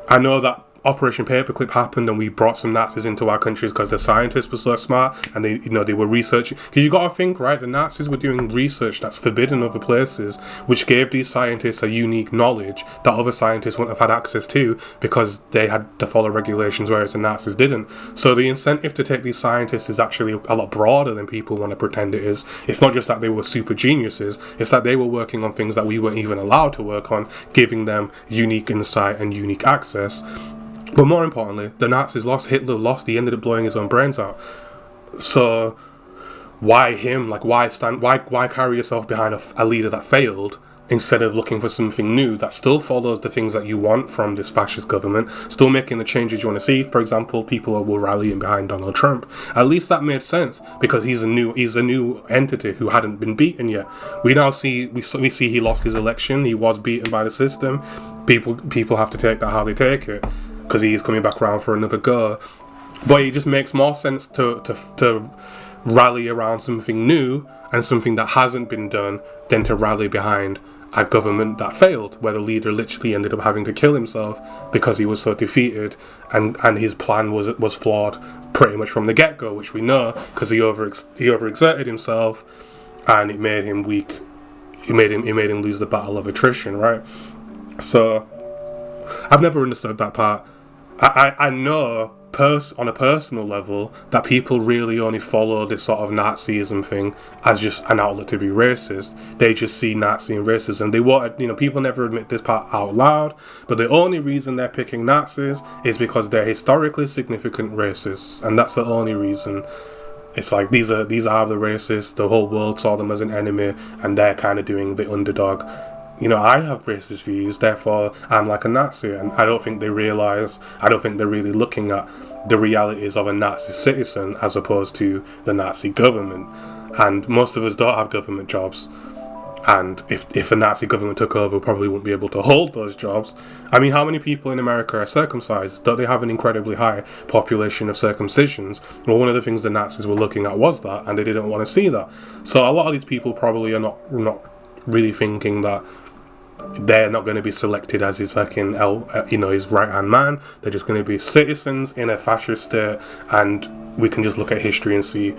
I know that Operation Paperclip happened and we brought some Nazis into our countries because the scientists were so smart and they were researching. Because you got to think, right, the Nazis were doing research that's forbidden other places, which gave these scientists a unique knowledge that other scientists wouldn't have had access to because they had to follow regulations, whereas the Nazis didn't. So the incentive to take these scientists is actually a lot broader than people want to pretend it is. It's not just that they were super geniuses, it's that they were working on things that we weren't even allowed to work on, giving them unique insight and unique access. But more importantly, the Nazis lost, Hitler lost, he ended up blowing his own brains out. So why him? Like, why carry yourself behind a leader that failed instead of looking for something new that still follows the things that you want from this fascist government, still making the changes you want to see? For example, people were rallying behind Donald Trump. At least that made sense because he's a new entity who hadn't been beaten yet. We now see he lost his election. He was beaten by the system. People have to take that how they take it, because he's coming back around for another go. But it just makes more sense to rally around something new and something that hasn't been done than to rally behind a government that failed, where the leader literally ended up having to kill himself because he was so defeated, and his plan was flawed pretty much from the get-go, which we know because he overexerted himself and it made him weak it made him lose the battle of attrition, right? So I've never understood that part. I know on a personal level that people really only follow this sort of Nazism thing as just an outlet to be racist. They just see Nazi and racism. They want, people never admit this part out loud, but the only reason they're picking Nazis is because they're historically significant racists, and that's the only reason. It's like these are the racists. The whole world saw them as an enemy, and they're kind of doing the underdog. I have racist views, therefore I'm like a Nazi, and I don't think they're really looking at the realities of a Nazi citizen as opposed to the Nazi government. And most of us don't have government jobs, and if a Nazi government took over, we probably wouldn't be able to hold those jobs. I mean, how many people in America are circumcised? Don't they have an incredibly high population of circumcisions? Well, one of the things the Nazis were looking at was that, and they didn't want to see that. So a lot of these people probably are not really thinking that they're not going to be selected as his fucking his right hand man. They're just going to be citizens in a fascist state, and we can just look at history and see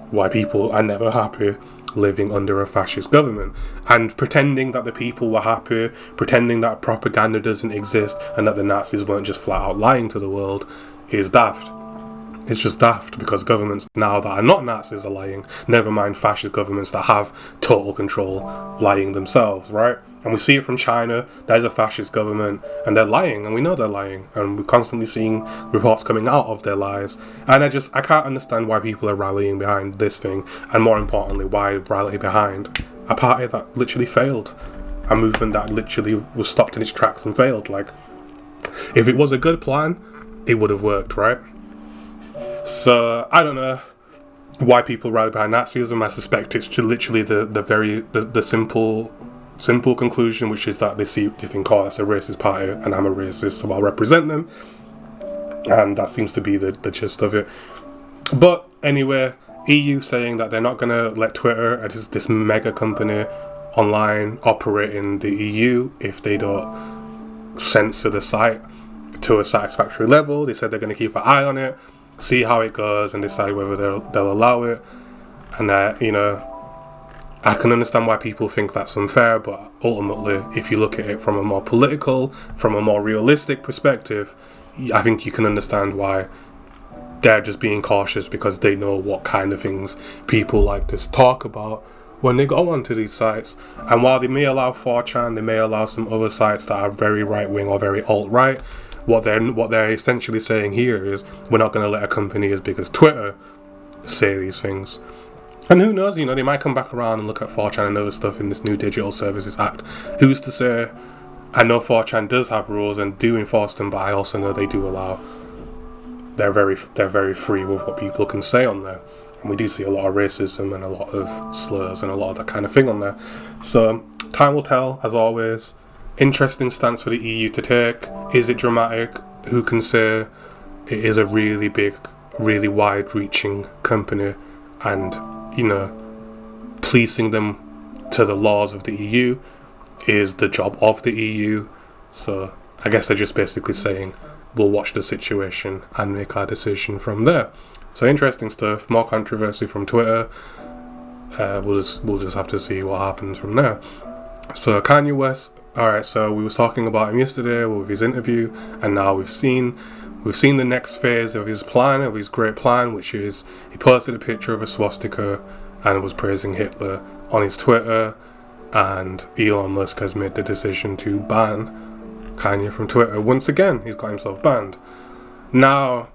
why people are never happy living under a fascist government. And pretending that the people were happy, pretending that propaganda doesn't exist, and that the Nazis weren't just flat out lying to the world is daft. It's just daft, because governments now that are not Nazis are lying, never mind fascist governments that have total control lying themselves, right? And we see it from China. There's a fascist government and they're lying, and we know they're lying, and we're constantly seeing reports coming out of their lies. And I can't understand why people are rallying behind this thing, and more importantly, why rally behind a party that literally failed, a movement that literally was stopped in its tracks and failed. Like, if it was a good plan, it would have worked, right? So I don't know why people rally behind Nazism. I suspect it's literally the simple conclusion, which is that they think, oh, that's a racist party, and I'm a racist, so I'll represent them. And that seems to be the gist of it. But anyway, EU saying that they're not going to let Twitter, this mega company online, operate in the EU if they don't censor the site to a satisfactory level. They said they're going to keep an eye on it, see how it goes, and decide whether they'll allow it. And I can understand why people think that's unfair, but ultimately, if you look at it from a more political, from a more realistic perspective, I think you can understand why they're just being cautious, because they know what kind of things people like to talk about when they go onto these sites. And while they may allow 4chan, they may allow some other sites that are very right-wing or very alt-right, what they're essentially saying here is, we're not going to let a company as big as Twitter say these things. And who knows, they might come back around and look at 4chan and other stuff in this new Digital Services Act. Who's to say? I know 4chan does have rules and do enforce them, but I also know they do allow. They're very free with what people can say on there. And we do see a lot of racism and a lot of slurs and a lot of that kind of thing on there. So time will tell, as always. Interesting stance for the EU to take. Is it dramatic? Who can say? It is a really big, really wide-reaching company, and policing them to the laws of the EU is the job of the EU. So I guess they're just basically saying, we'll watch the situation and make our decision from there. So interesting stuff. More controversy from Twitter. We'll just have to see what happens from there. So Kanye West. Alright, so we were talking about him yesterday with his interview, and now we've seen the next phase of his plan, of his great plan, which is he posted a picture of a swastika and was praising Hitler on his Twitter, and Elon Musk has made the decision to ban Kanye from Twitter. Once again, he's got himself banned. Now,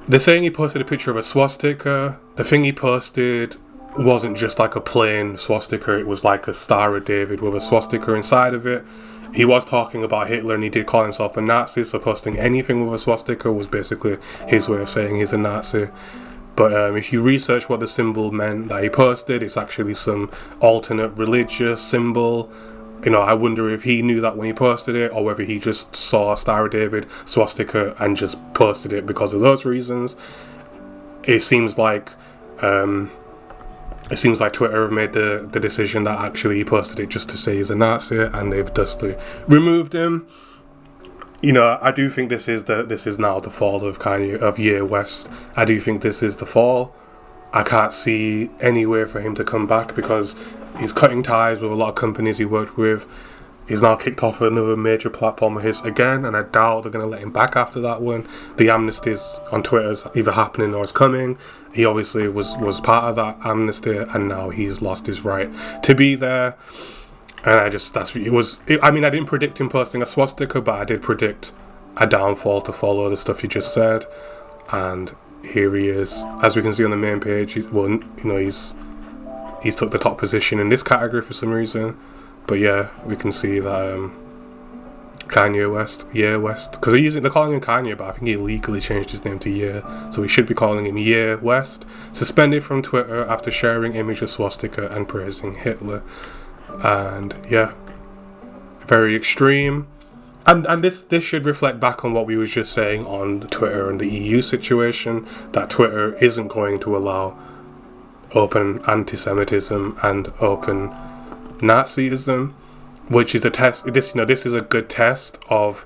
they're saying he posted a picture of a swastika. The thing he posted wasn't just like a plain swastika, it was like a Star of David with a swastika inside of it. He was talking about Hitler, and he did call himself a Nazi, so posting anything with a swastika was basically his way of saying he's a Nazi. But if you research what the symbol meant that he posted, it's actually some alternate religious symbol. I wonder if he knew that when he posted it, or whether he just saw Star of David, swastika, and just posted it because of those reasons. It seems like Twitter have made the decision that actually he posted it just to say he's a Nazi, and they've justly removed him. I do think this is now the fall of Kanye, of Ye West. I do think this is the fall. I can't see any way for him to come back because he's cutting ties with a lot of companies he worked with. He's now kicked off another major platform of his again, and I doubt they're going to let him back after that one. The amnesties on Twitter is either happening or it's coming. He obviously was part of that amnesty, and now he's lost his right to be there. And I didn't predict him posting a swastika, but I did predict a downfall to follow the stuff you just said. And here he is, as we can see on the main page. He's took the top position in this category for some reason. But yeah, we can see that Kanye West, because they're calling him Kanye, but I think he legally changed his name to Ye, so we should be calling him Ye West, suspended from Twitter after sharing image of swastika and praising Hitler. And yeah, very extreme. And this should reflect back on what we was just saying on Twitter and the EU situation, that Twitter isn't going to allow open anti-Semitism and open Nazism, which is a test. This is a good test of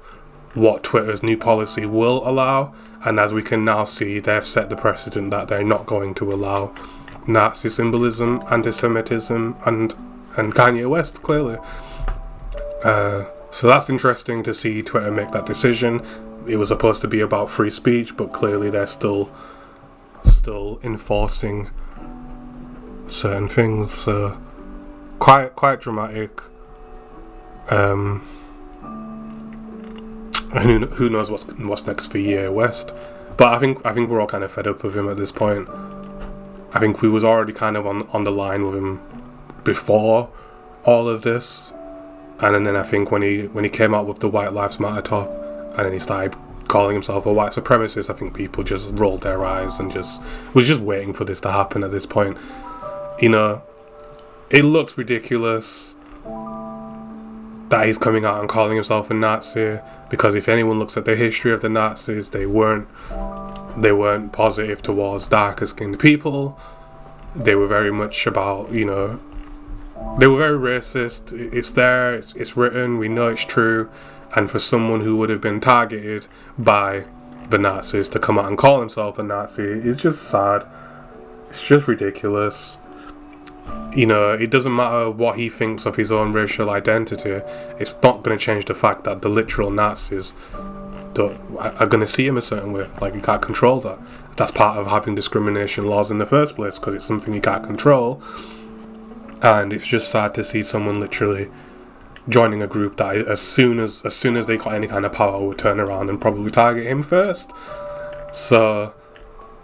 what Twitter's new policy will allow, and as we can now see, they've set the precedent that they're not going to allow Nazi symbolism, anti-Semitism, and Kanye West clearly. So that's interesting to see Twitter make that decision. It was supposed to be about free speech, but clearly they're still enforcing certain things. So quite dramatic. And who knows what's next for Ye West? But I think we're all kind of fed up with him at this point. I think we was already kind of on the line with him before all of this, and then I think when he came out with the White Lives Matter top, and then he started calling himself a white supremacist, I think people just rolled their eyes and was just waiting for this to happen at this point. It looks ridiculous that he's coming out and calling himself a Nazi, because if anyone looks at the history of the Nazis, they weren't positive towards darker skinned people. They were very much about, they were very racist. It's there, it's written, we know it's true. And for someone who would have been targeted by the Nazis to come out and call himself a Nazi is just sad. It's just ridiculous. It doesn't matter what he thinks of his own racial identity. It's not going to change the fact that the literal Nazis are going to see him a certain way. Like, you can't control that. That's part of having discrimination laws in the first place, because it's something you can't control. And it's just sad to see someone literally joining a group that as soon as they got any kind of power would turn around and probably target him first. So,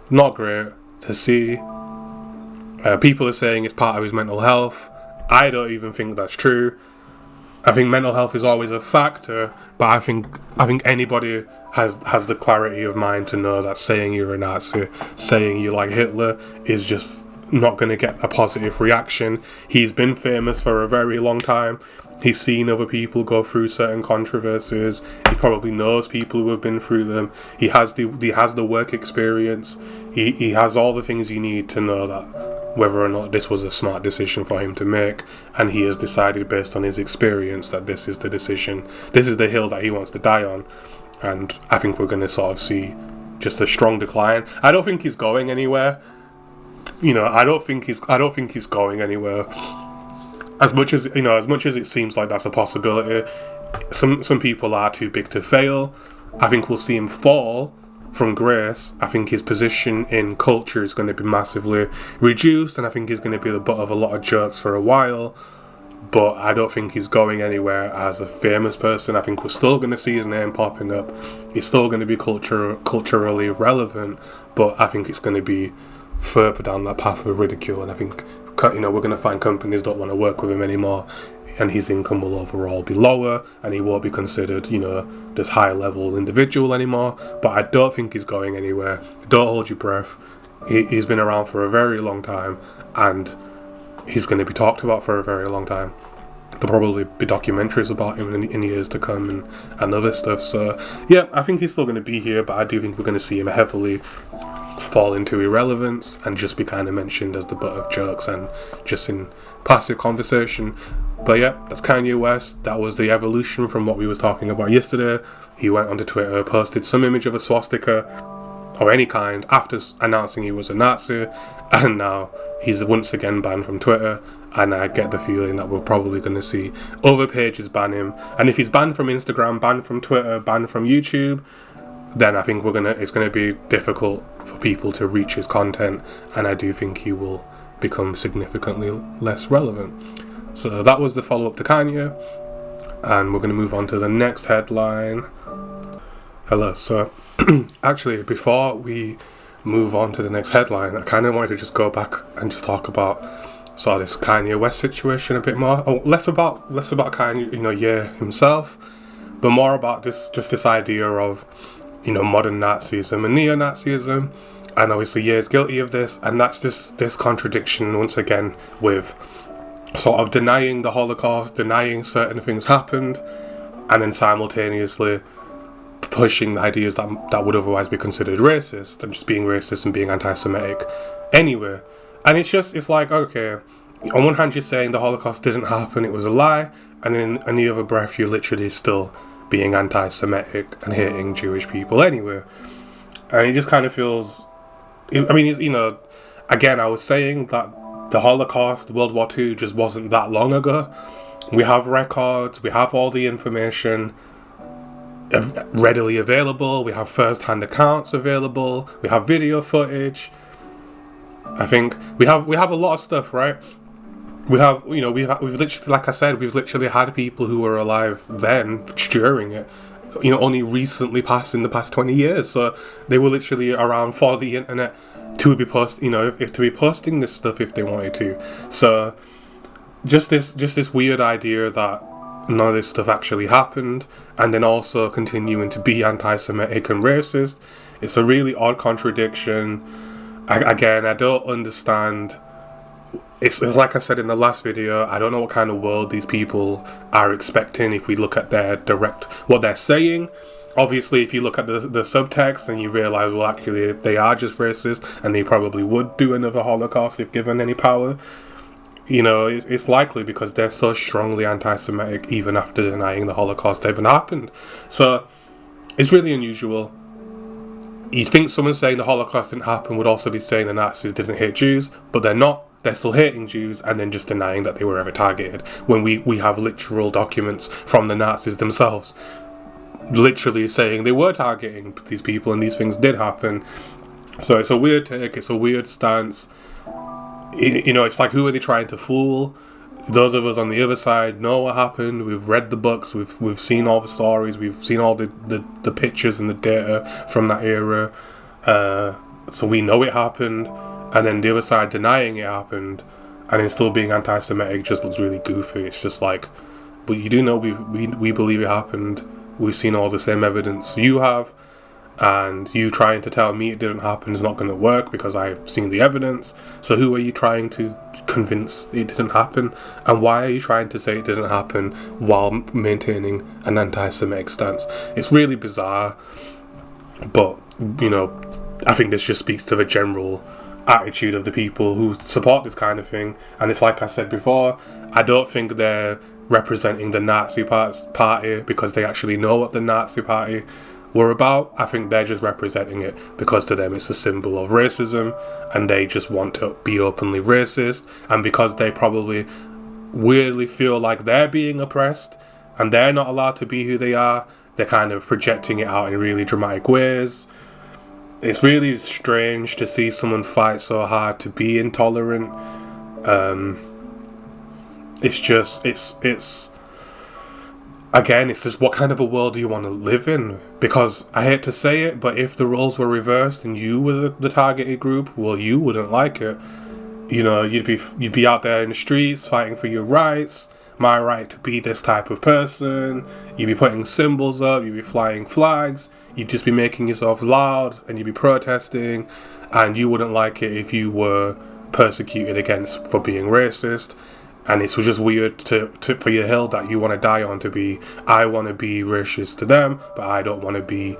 not great to see. People are saying it's part of his mental health. I don't even think that's true. I think mental health is always a factor, but I think anybody has the clarity of mind to know that saying you're a Nazi, saying you like Hitler, is just not going to get a positive reaction. He's been famous for a very long time. He's seen other people go through certain controversies. He probably knows people who have been through them. He has the work experience. He has all the things you need to know that whether or not this was a smart decision for him to make, and he has decided based on his experience that this is the decision, this is the hill that he wants to die on. And I think we're going to sort of see just a strong decline. I don't think he's going anywhere. I don't think he's going anywhere. As much as it seems like that's a possibility, some people are too big to fail. I think we'll see him fall from grace. I think his position in culture is going to be massively reduced, and I think he's going to be the butt of a lot of jokes for a while. But I don't think he's going anywhere as a famous person. I think we're still going to see his name popping up. He's still going to be culturally relevant, but I think it's going to be further down that path of ridicule. And I think we're going to find companies don't want to work with him anymore, and his income will overall be lower, and he won't be considered, this high-level individual anymore. But I don't think he's going anywhere. Don't hold your breath. He's been around for a very long time, and he's going to be talked about for a very long time. There'll probably be documentaries about him in years to come and other stuff. So, yeah, I think he's still going to be here, but I do think we're going to see him heavily fall into irrelevance and just be kind of mentioned as the butt of jokes and just in passive conversation. But yeah, that's Kanye West. That was the evolution from what we was talking about yesterday. He went onto Twitter, posted some image of a swastika of any kind after announcing he was a Nazi, and now he's once again banned from Twitter. And I get the feeling that we're probably going to see other pages ban him. And if he's banned from Instagram, banned from Twitter, banned from YouTube, then I think it's gonna be difficult for people to reach his content, and I do think he will become significantly less relevant. So that was the follow-up to Kanye, and we're gonna move on to the next headline. Hello. So actually, before we move on to the next headline, I kind of wanted to just go back and just talk about sort of this Kanye West situation a bit more. Less about Kanye, himself, but more about this idea of, modern Nazism and neo-Nazism. And obviously Ye is guilty of this, and that's this contradiction once again with sort of denying the Holocaust, denying certain things happened, and then simultaneously pushing the ideas that would otherwise be considered racist, and just being racist and being anti-Semitic anyway. And it's like, okay, on one hand you're saying the Holocaust didn't happen, it was a lie, and then in the other breath you're literally still being anti-Semitic and hating Jewish people anyway. And it just kind of feels, again, I was saying that the Holocaust, World War II, just wasn't that long ago. We have records, we have all the information readily available, we have first-hand accounts available, we have video footage. I think we have a lot of stuff, right? We've literally, like I said, we've literally had people who were alive then during it, only recently passed in the past 20 years. So they were literally around for the internet to be posting this stuff if they wanted to. So just this weird idea that none of this stuff actually happened, and then also continuing to be anti-Semitic and racist. It's a really odd contradiction. I don't understand. It's like I said in the last video, I don't know what kind of world these people are expecting if we look at what they're saying. Obviously, if you look at the subtext and you realise, well, actually, they are just racist, and they probably would do another Holocaust if given any power. It's likely because they're so strongly anti-Semitic even after denying the Holocaust even happened. So, it's really unusual. You'd think someone saying the Holocaust didn't happen would also be saying the Nazis didn't hate Jews, but they're not. They're still hating Jews and then just denying that they were ever targeted, when we have literal documents from the Nazis themselves literally saying they were targeting these people and these things did happen. So it's a weird take, it's a weird stance. It's like, who are they trying to fool? Those of us on the other side know what happened. We've read the books, we've seen all the stories, we've seen all the pictures and the data from that era, so we know it happened. And then the other side denying it happened and then still being anti-Semitic just looks really goofy. It's just like, but you do know we believe it happened. We've seen all the same evidence you have, and you trying to tell me it didn't happen is not going to work because I've seen the evidence. So who are you trying to convince it didn't happen? And why are you trying to say it didn't happen while maintaining an anti-Semitic stance? It's really bizarre. But, I think this just speaks to the general attitude of the people who support this kind of thing. And it's like I said before, I don't think they're representing the Nazi party because they actually know what the Nazi party were about. I think they're just representing it because to them it's a symbol of racism and they just want to be openly racist, and because they probably weirdly feel like they're being oppressed and they're not allowed to be who they are, they're kind of projecting it out in really dramatic ways. It's really strange to see someone fight so hard to be intolerant. It's just what kind of a world do you want to live in? Because I hate to say it, but if the roles were reversed and you were the targeted group, well, you wouldn't like it. You'd be out there in the streets fighting for your rights. My right to be this type of person. You'd be putting symbols up, you'd be flying flags, you'd just be making yourself loud, and you'd be protesting, and you wouldn't like it if you were persecuted against for being racist. And it's just weird for your hill that you want to die on to be, I want to be racist to them, but I don't want to be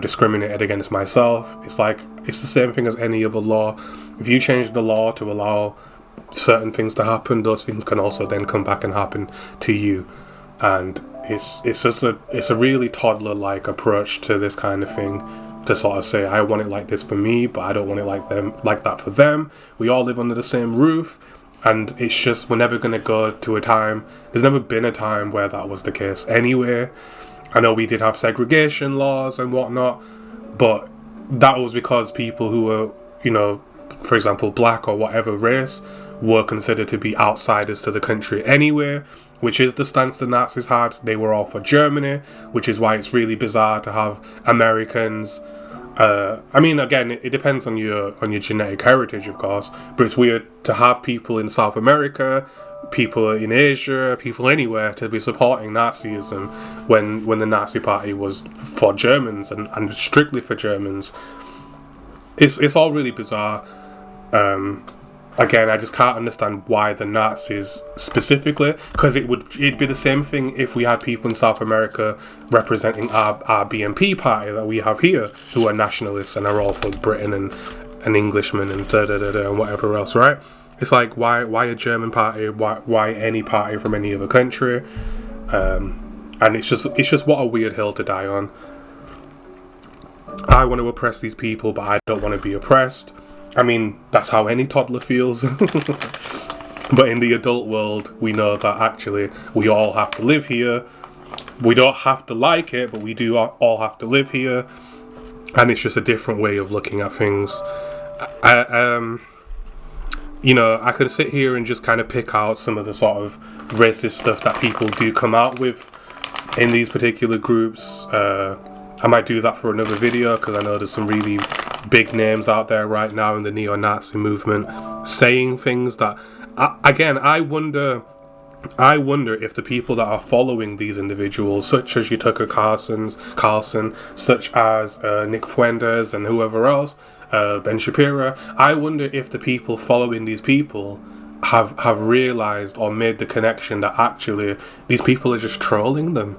discriminated against myself. It's like, it's the same thing as any other law. If you change the law to allow certain things to happen, those things can also then come back and happen to you. And it's a really toddler-like approach to this kind of thing. to sort of say, I want it like this for me, but I don't want it like that for them. We all live under the same roof, and it's just, we're never going to go to a time, there's never been a time where that was the case anyway. I know we did have segregation laws and whatnot, but that was because people who were, you know, for example, black or whatever race, were considered to be outsiders to the country anyway, which is the stance the Nazis had. They were all for Germany, which is why it's really bizarre to have Americans. I mean, again, it depends on your genetic heritage, of course, but it's weird to have people in South America, people in Asia, people anywhere to be supporting Nazism when the Nazi Party was for Germans and strictly for Germans. It's all really bizarre. Again, I just can't understand why the Nazis specifically, because it'd be the same thing if we had people in South America representing our BNP party that we have here, who are nationalists and are all for Britain and Englishmen and and whatever else, right? It's like, why a German party? Why any party from any other country? And it's just what a weird hill to die on. I want to oppress these people, but I don't want to be oppressed. I mean, that's how any toddler feels. But in the adult world, we know that actually we all have to live here. We don't have to like it, but we do all have to live here. And it's just a different way of looking at things. You know, I could sit here and just kind of pick out some of the sort of racist stuff that people do come out with in these particular groups. I might do that for another video, because I know there's some really big names out there right now in the neo-Nazi movement saying things that, again, I wonder if the people that are following these individuals, such as your Tucker Carlson, such as Nick Fuentes and whoever else, Ben Shapiro, I wonder if the people following these people have realized or made the connection that actually these people are just trolling them.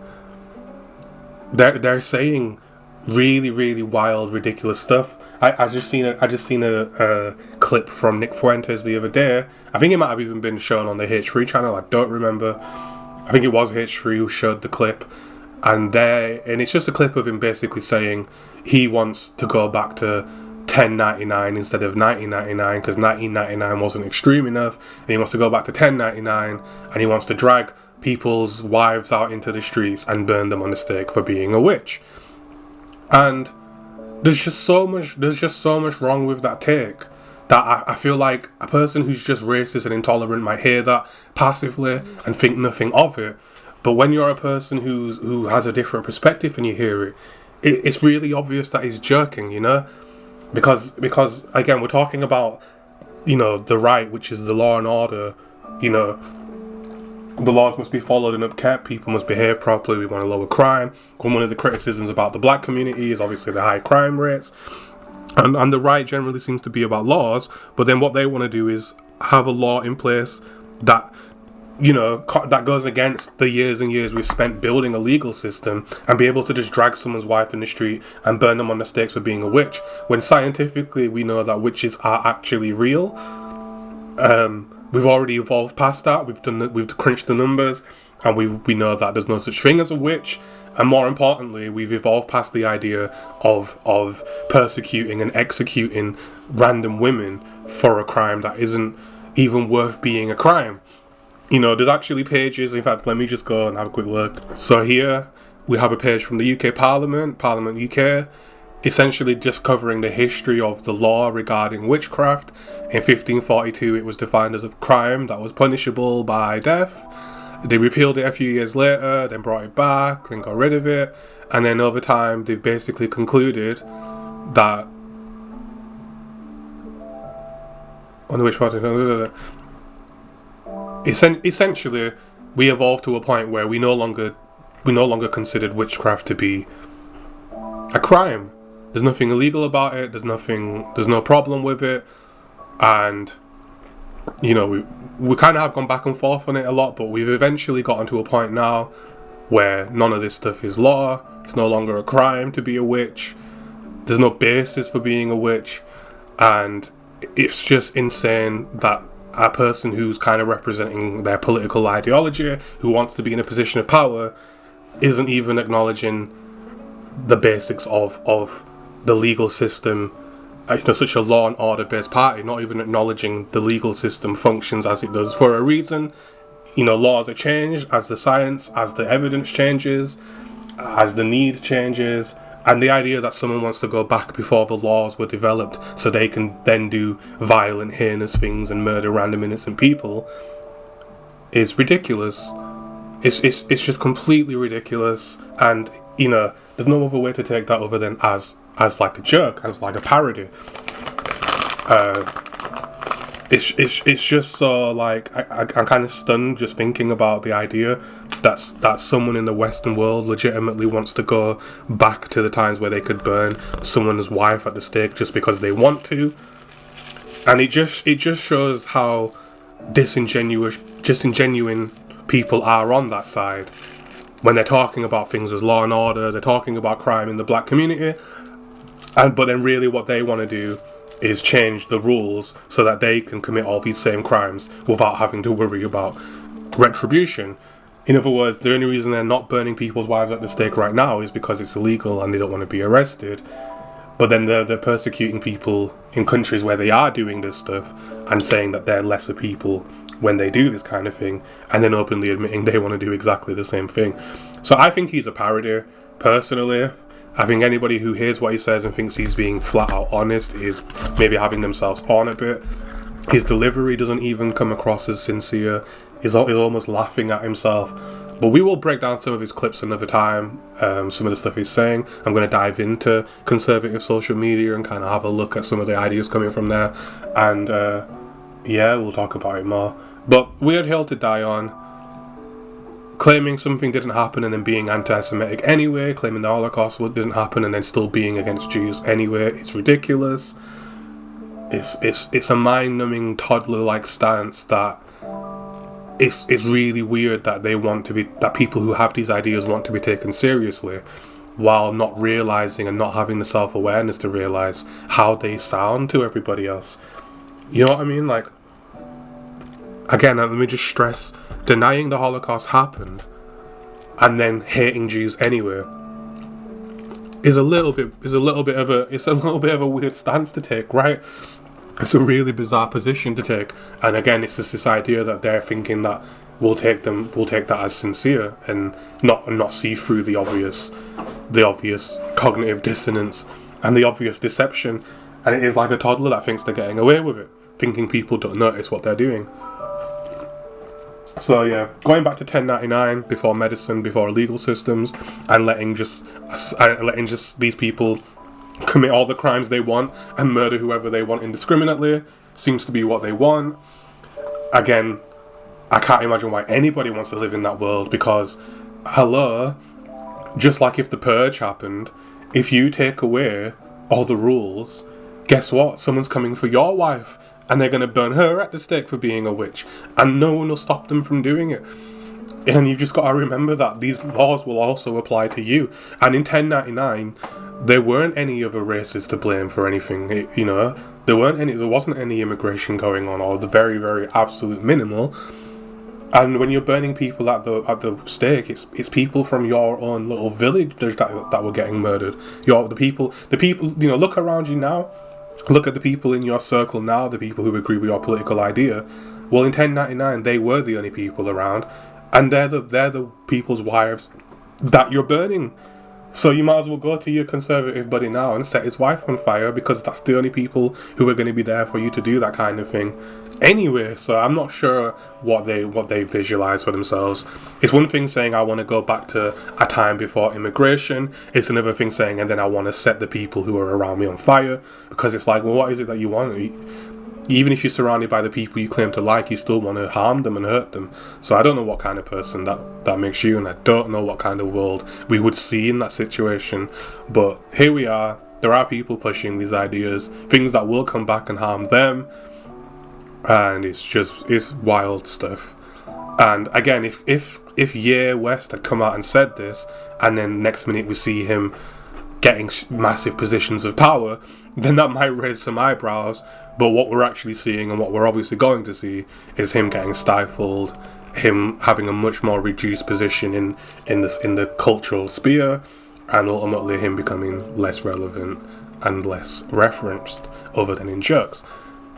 They're saying really, really wild, ridiculous stuff. I just seen a clip from Nick Fuentes the other day. I think it might have even been shown on the H3 channel. I don't remember. I think it was H3 who showed the clip, and it's just a clip of him basically saying he wants to go back to 1099 instead of 1999 because 1999 wasn't extreme enough, and he wants to go back to 1099, and he wants to drag people's wives out into the streets and burn them on the stake for being a witch. And there's just so much wrong with that take that I feel like a person who's just racist and intolerant might hear that passively and think nothing of it. But when you're a person who has a different perspective and you hear it, it's really obvious that he's jerking, you know? Because again, we're talking about, you know, the right, which is the law and order, you know. The laws must be followed and upkept. People must behave properly. We want to lower crime. One of the criticisms about the black community is obviously the high crime rates. And the right generally seems to be about laws. But then what they want to do is have a law in place that, you know, that goes against the years and years we've spent building a legal system, and be able to just drag someone's wife in the street and burn them on the stakes for being a witch, when scientifically we know that witches are actually real. We've already evolved past that. We've crunched the numbers, and we know that there's no such thing as a witch. And more importantly, we've evolved past the idea of persecuting and executing random women for a crime that isn't even worth being a crime. You know, there's actually pages. In fact, let me just go and have a quick look. So here we have a page from the UK Parliament UK, essentially just covering the history of the law regarding witchcraft. In 1542, it was defined as a crime that was punishable by death. They repealed it a few years later, then brought it back, then got rid of it, and then over time, they've basically concluded that essentially, we evolved to a point where we no longer considered witchcraft to be a crime. There's nothing illegal about it. There's no problem with it, and you know we kind of have gone back and forth on it a lot, but we've eventually gotten to a point now where none of this stuff is law. It's no longer a crime to be a witch. There's no basis for being a witch, and it's just insane that a person who's kind of representing their political ideology, who wants to be in a position of power, isn't even acknowledging the basics of the legal system, such a law and order based party, not even acknowledging the legal system functions as it does for a reason. Laws are changed as the science, as the evidence changes, as the need changes, and the idea that someone wants to go back before the laws were developed so they can then do violent, heinous things and murder random innocent people is ridiculous. It's just completely ridiculous, and there's no other way to take that other than as like a joke, as like a parody. It's just so like I'm kind of stunned just thinking about the idea that someone in the Western world legitimately wants to go back to the times where they could burn someone's wife at the stake just because they want to, and it just shows how disingenuine people are on that side when they're talking about things as law and order. They're talking about crime in the black community, but then really what they want to do is change the rules so that they can commit all these same crimes without having to worry about retribution. In other words, the only reason they're not burning people's wives at the stake right now is because it's illegal and they don't want to be arrested. But then they're persecuting people in countries where they are doing this stuff and saying that they're lesser people when they do this kind of thing, and then openly admitting they want to do exactly the same thing. So I think he's a parody, personally. I think anybody who hears what he says and thinks he's being flat out honest is maybe having themselves on a bit. His delivery doesn't even come across as sincere. He's almost laughing at himself. But we will break down some of his clips another time, some of the stuff he's saying. I'm going to dive into conservative social media and kind of have a look at some of the ideas coming from there. And we'll talk about it more. But weird hill to die on. Claiming something didn't happen and then being anti-Semitic anyway, claiming the Holocaust didn't happen and then still being against Jews anyway, it's ridiculous. It's a mind-numbing toddler-like stance that it's really weird that that people who have these ideas want to be taken seriously, while not realizing and not having the self-awareness to realize how they sound to everybody else. You know what I mean? Like, again, let me just stress, denying the Holocaust happened and then hating Jews anyway is a little bit of a weird stance to take, right? It's a really bizarre position to take, and again, it's just this idea that they're thinking that we'll take that as sincere and not see through the obvious cognitive dissonance and the obvious deception, and it is like a toddler that thinks they're getting away with it, thinking people don't notice what they're doing. So yeah, going back to 1099, before medicine, before legal systems, and letting just these people commit all the crimes they want and murder whoever they want indiscriminately seems to be what they want. Again, I can't imagine why anybody wants to live in that world, because hello, just like if the purge happened, if you take away all the rules, guess what? Someone's coming for your wife and they're going to burn her at the stake for being a witch, and no one will stop them from doing it. And you've just got to remember that these laws will also apply to you. And in 1099, there weren't any other races to blame for anything. There wasn't any immigration going on, or the very, very absolute minimal. And when you're burning people at the stake, it's people from your own little village that were getting murdered. The people. Look around you now. Look at the people in your circle now, the people who agree with your political idea. Well, in 1099, they were the only people around, and they're the people's wives that you're burning. So you might as well go to your conservative buddy now and set his wife on fire, because that's the only people who are going to be there for you to do that kind of thing anyway. So I'm not sure what they visualize for themselves. It's one thing saying I want to go back to a time before immigration. It's another thing saying, and then I want to set the people who are around me on fire, because it's like, well, what is it that you want? Even if you're surrounded by the people you claim to like, you still want to harm them and hurt them. So I don't know what kind of person that makes you, and I don't know what kind of world we would see in that situation. But here we are. There are people pushing these ideas, things that will come back and harm them. And it's wild stuff. And again, if Ye West had come out and said this, and then next minute we see him getting massive positions of power, then that might raise some eyebrows. But what we're actually seeing, and what we're obviously going to see, is him getting stifled, him having a much more reduced position in the cultural sphere, and ultimately him becoming less relevant and less referenced, other than in jokes.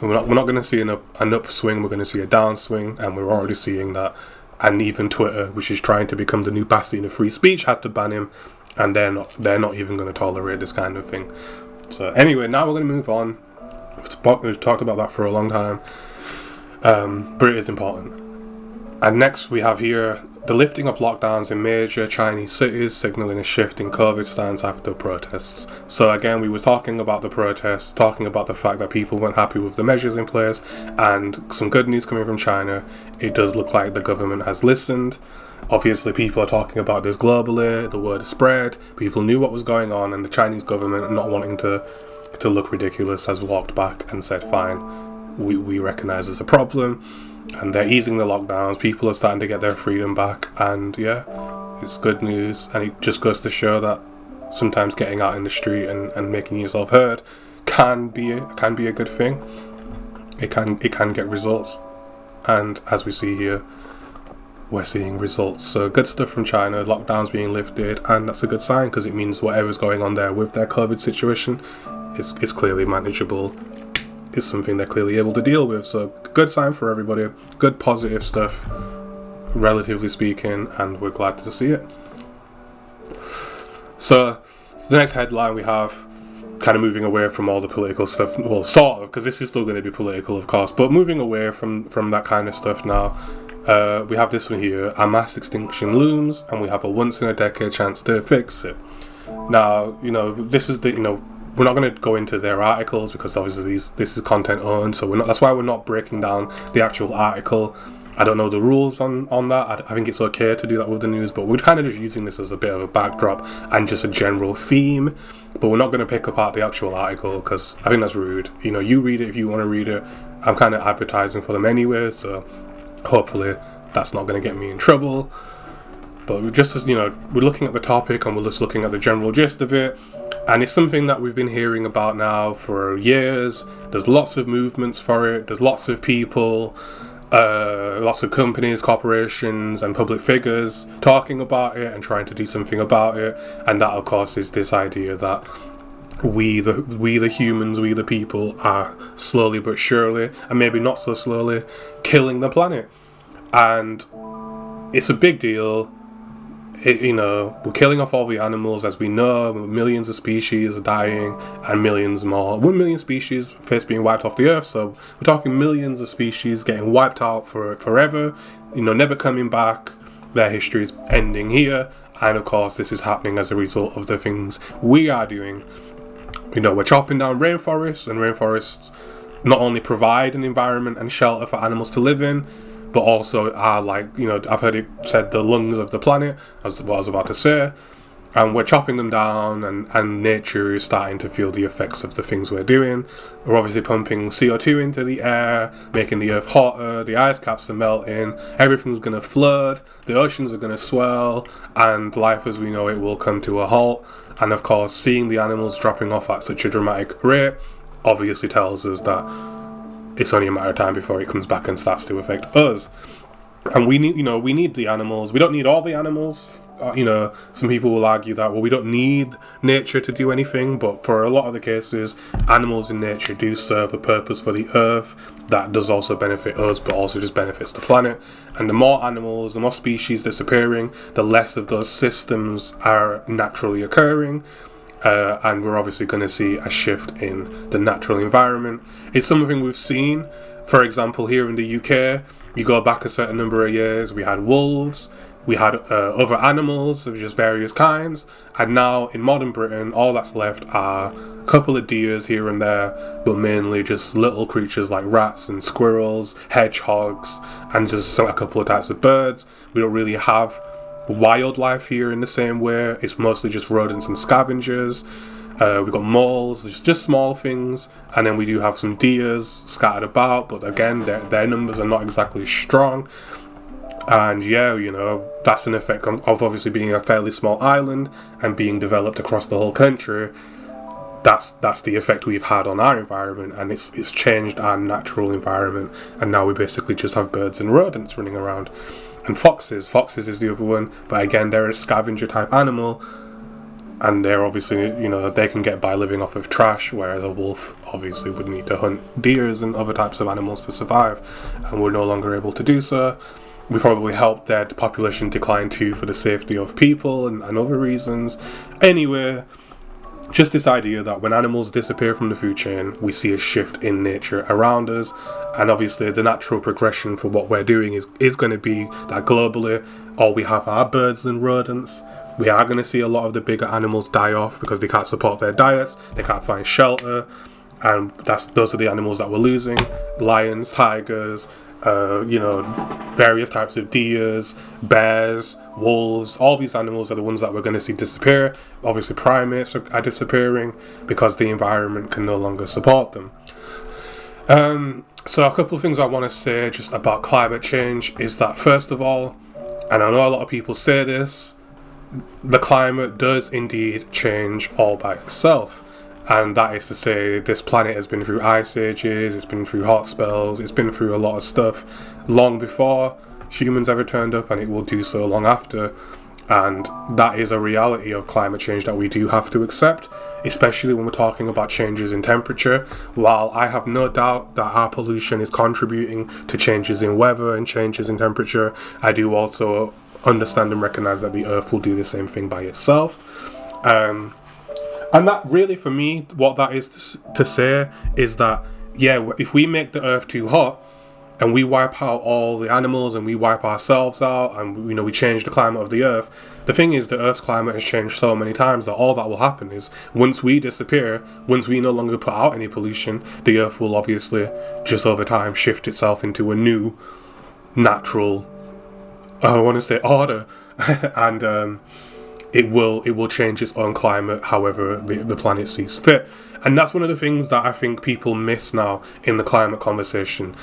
And we're not going to see an upswing, we're going to see a downswing, and we're already seeing that. And even Twitter, which is trying to become the new bastion of free speech, had to ban him, and they're not even going to tolerate this kind of thing. So anyway, now we're going to move on. We've talked about that for a long time, but it is important. And next we have here the lifting of lockdowns in major Chinese cities, signalling a shift in COVID stance after protests. So again, we were talking about the protests, talking about the fact that people weren't happy with the measures in place, and some good news coming from China. It does look like the government has listened. Obviously, people are talking about this globally, the word is spread, people knew what was going on, and the Chinese government, not wanting to look ridiculous, has walked back and said, fine, we recognise there's a problem. And they're easing the lockdowns, people are starting to get their freedom back, and yeah, it's good news. And it just goes to show that sometimes getting out in the street and making yourself heard can be a good thing. It can get results, and as we see here, we're seeing results. So good stuff from China, lockdowns being lifted, and that's a good sign, because it means whatever's going on there with their COVID situation is clearly manageable. It's something they're clearly able to deal with. So good sign for everybody, good positive stuff, relatively speaking, and we're glad to see it. So the next headline we have, kind of moving away from all the political stuff, well, sort of, because this is still going to be political, of course, but moving away from that kind of stuff now. We have this one here: a mass extinction looms, and we have a once-in-a-decade chance to fix it. Now, this is the, we're not going to go into their articles, because obviously this is content owned, so that's why we're not breaking down the actual article. I don't know the rules on that. I think it's okay to do that with the news, but we're kind of just using this as a bit of a backdrop and just a general theme. But we're not going to pick apart the actual article, because I think that's rude. You read it if you want to read it. I'm kind of advertising for them anyway, so hopefully that's not going to get me in trouble. But we're looking at the topic, and we're just looking at the general gist of it. And it's something that we've been hearing about now for years. There's lots of movements for it. There's lots of people, lots of companies, corporations, and public figures talking about it and trying to do something about it. And that, of course, is this idea that we the humans, we the people, are slowly but surely, and maybe not so slowly, killing the planet. And it's a big deal. We're killing off all the animals, as we know. Millions of species are dying, and millions more. 1 million species first being wiped off the earth, so we're talking millions of species getting wiped out for forever, never coming back. Their history is ending here, and of course this is happening as a result of the things we are doing. We're chopping down rainforests, and rainforests not only provide an environment and shelter for animals to live in, but also are I've heard it said the lungs of the planet, as what I was about to say. And we're chopping them down, and nature is starting to feel the effects of the things we're doing. We're obviously pumping CO2 into the air, making the earth hotter, the ice caps are melting, everything's going to flood, the oceans are going to swell, and life as we know it will come to a halt. And of course, seeing the animals dropping off at such a dramatic rate obviously tells us that it's only a matter of time before it comes back and starts to affect us. And we need the animals. We don't need all the animals. Some people will argue that, well, we don't need nature to do anything, but for a lot of the cases, animals in nature do serve a purpose for the earth that does also benefit us, but also just benefits the planet. And the more animals, the more species disappearing, the less of those systems are naturally occurring. And we're obviously going to see a shift in the natural environment. It's something we've seen. For example, here in the UK, you go back a certain number of years, we had wolves, we had other animals of just various kinds, and now in modern Britain, all that's left are a couple of deers here and there, but mainly just little creatures like rats and squirrels, hedgehogs, and just a couple of types of birds. We don't really have wildlife here in the same way. It's mostly just rodents and scavengers. We've got moles, just small things, and then we do have some deers scattered about, but again, their numbers are not exactly strong. And that's an effect of obviously being a fairly small island and being developed across the whole country. That's the effect we've had on our environment, and it's changed our natural environment, and now we basically just have birds and rodents running around. And foxes is the other one, but again, they're a scavenger type animal. and they're obviously, they can get by living off of trash, whereas a wolf obviously would need to hunt deers and other types of animals to survive, and we're no longer able to do so. We probably helped their population decline too for the safety of people and other reasons. Anyway, just this idea that when animals disappear from the food chain, we see a shift in nature around us, and obviously the natural progression for what we're doing is going to be that globally, all we have are birds and rodents. We are going to see a lot of the bigger animals die off because they can't support their diets, they can't find shelter, and those are the animals that we're losing. Lions, tigers, various types of deers, bears, wolves, all these animals are the ones that we're going to see disappear. Obviously primates are disappearing because the environment can no longer support them. So a couple of things I want to say just about climate change is that, first of all, and I know a lot of people say this, the climate does indeed change all by itself. And that is to say, this planet has been through ice ages, it's been through hot spells, it's been through a lot of stuff long before humans ever turned up, and it will do so long after. And that is a reality of climate change that we do have to accept, especially when we're talking about changes in temperature. While I have no doubt that our pollution is contributing to changes in weather and changes in temperature, I do also understand and recognize that the Earth will do the same thing by itself. And that really, for me, what that is to say is that, yeah, if we make the Earth too hot and we wipe out all the animals and we wipe ourselves out and, we change the climate of the Earth, the thing is the Earth's climate has changed so many times that all that will happen is once we disappear, once we no longer put out any pollution, the Earth will obviously just over time shift itself into a new natural, I want to say, order. And it will change its own climate however the planet sees fit. And that's one of the things that I think people miss now in the climate conversation.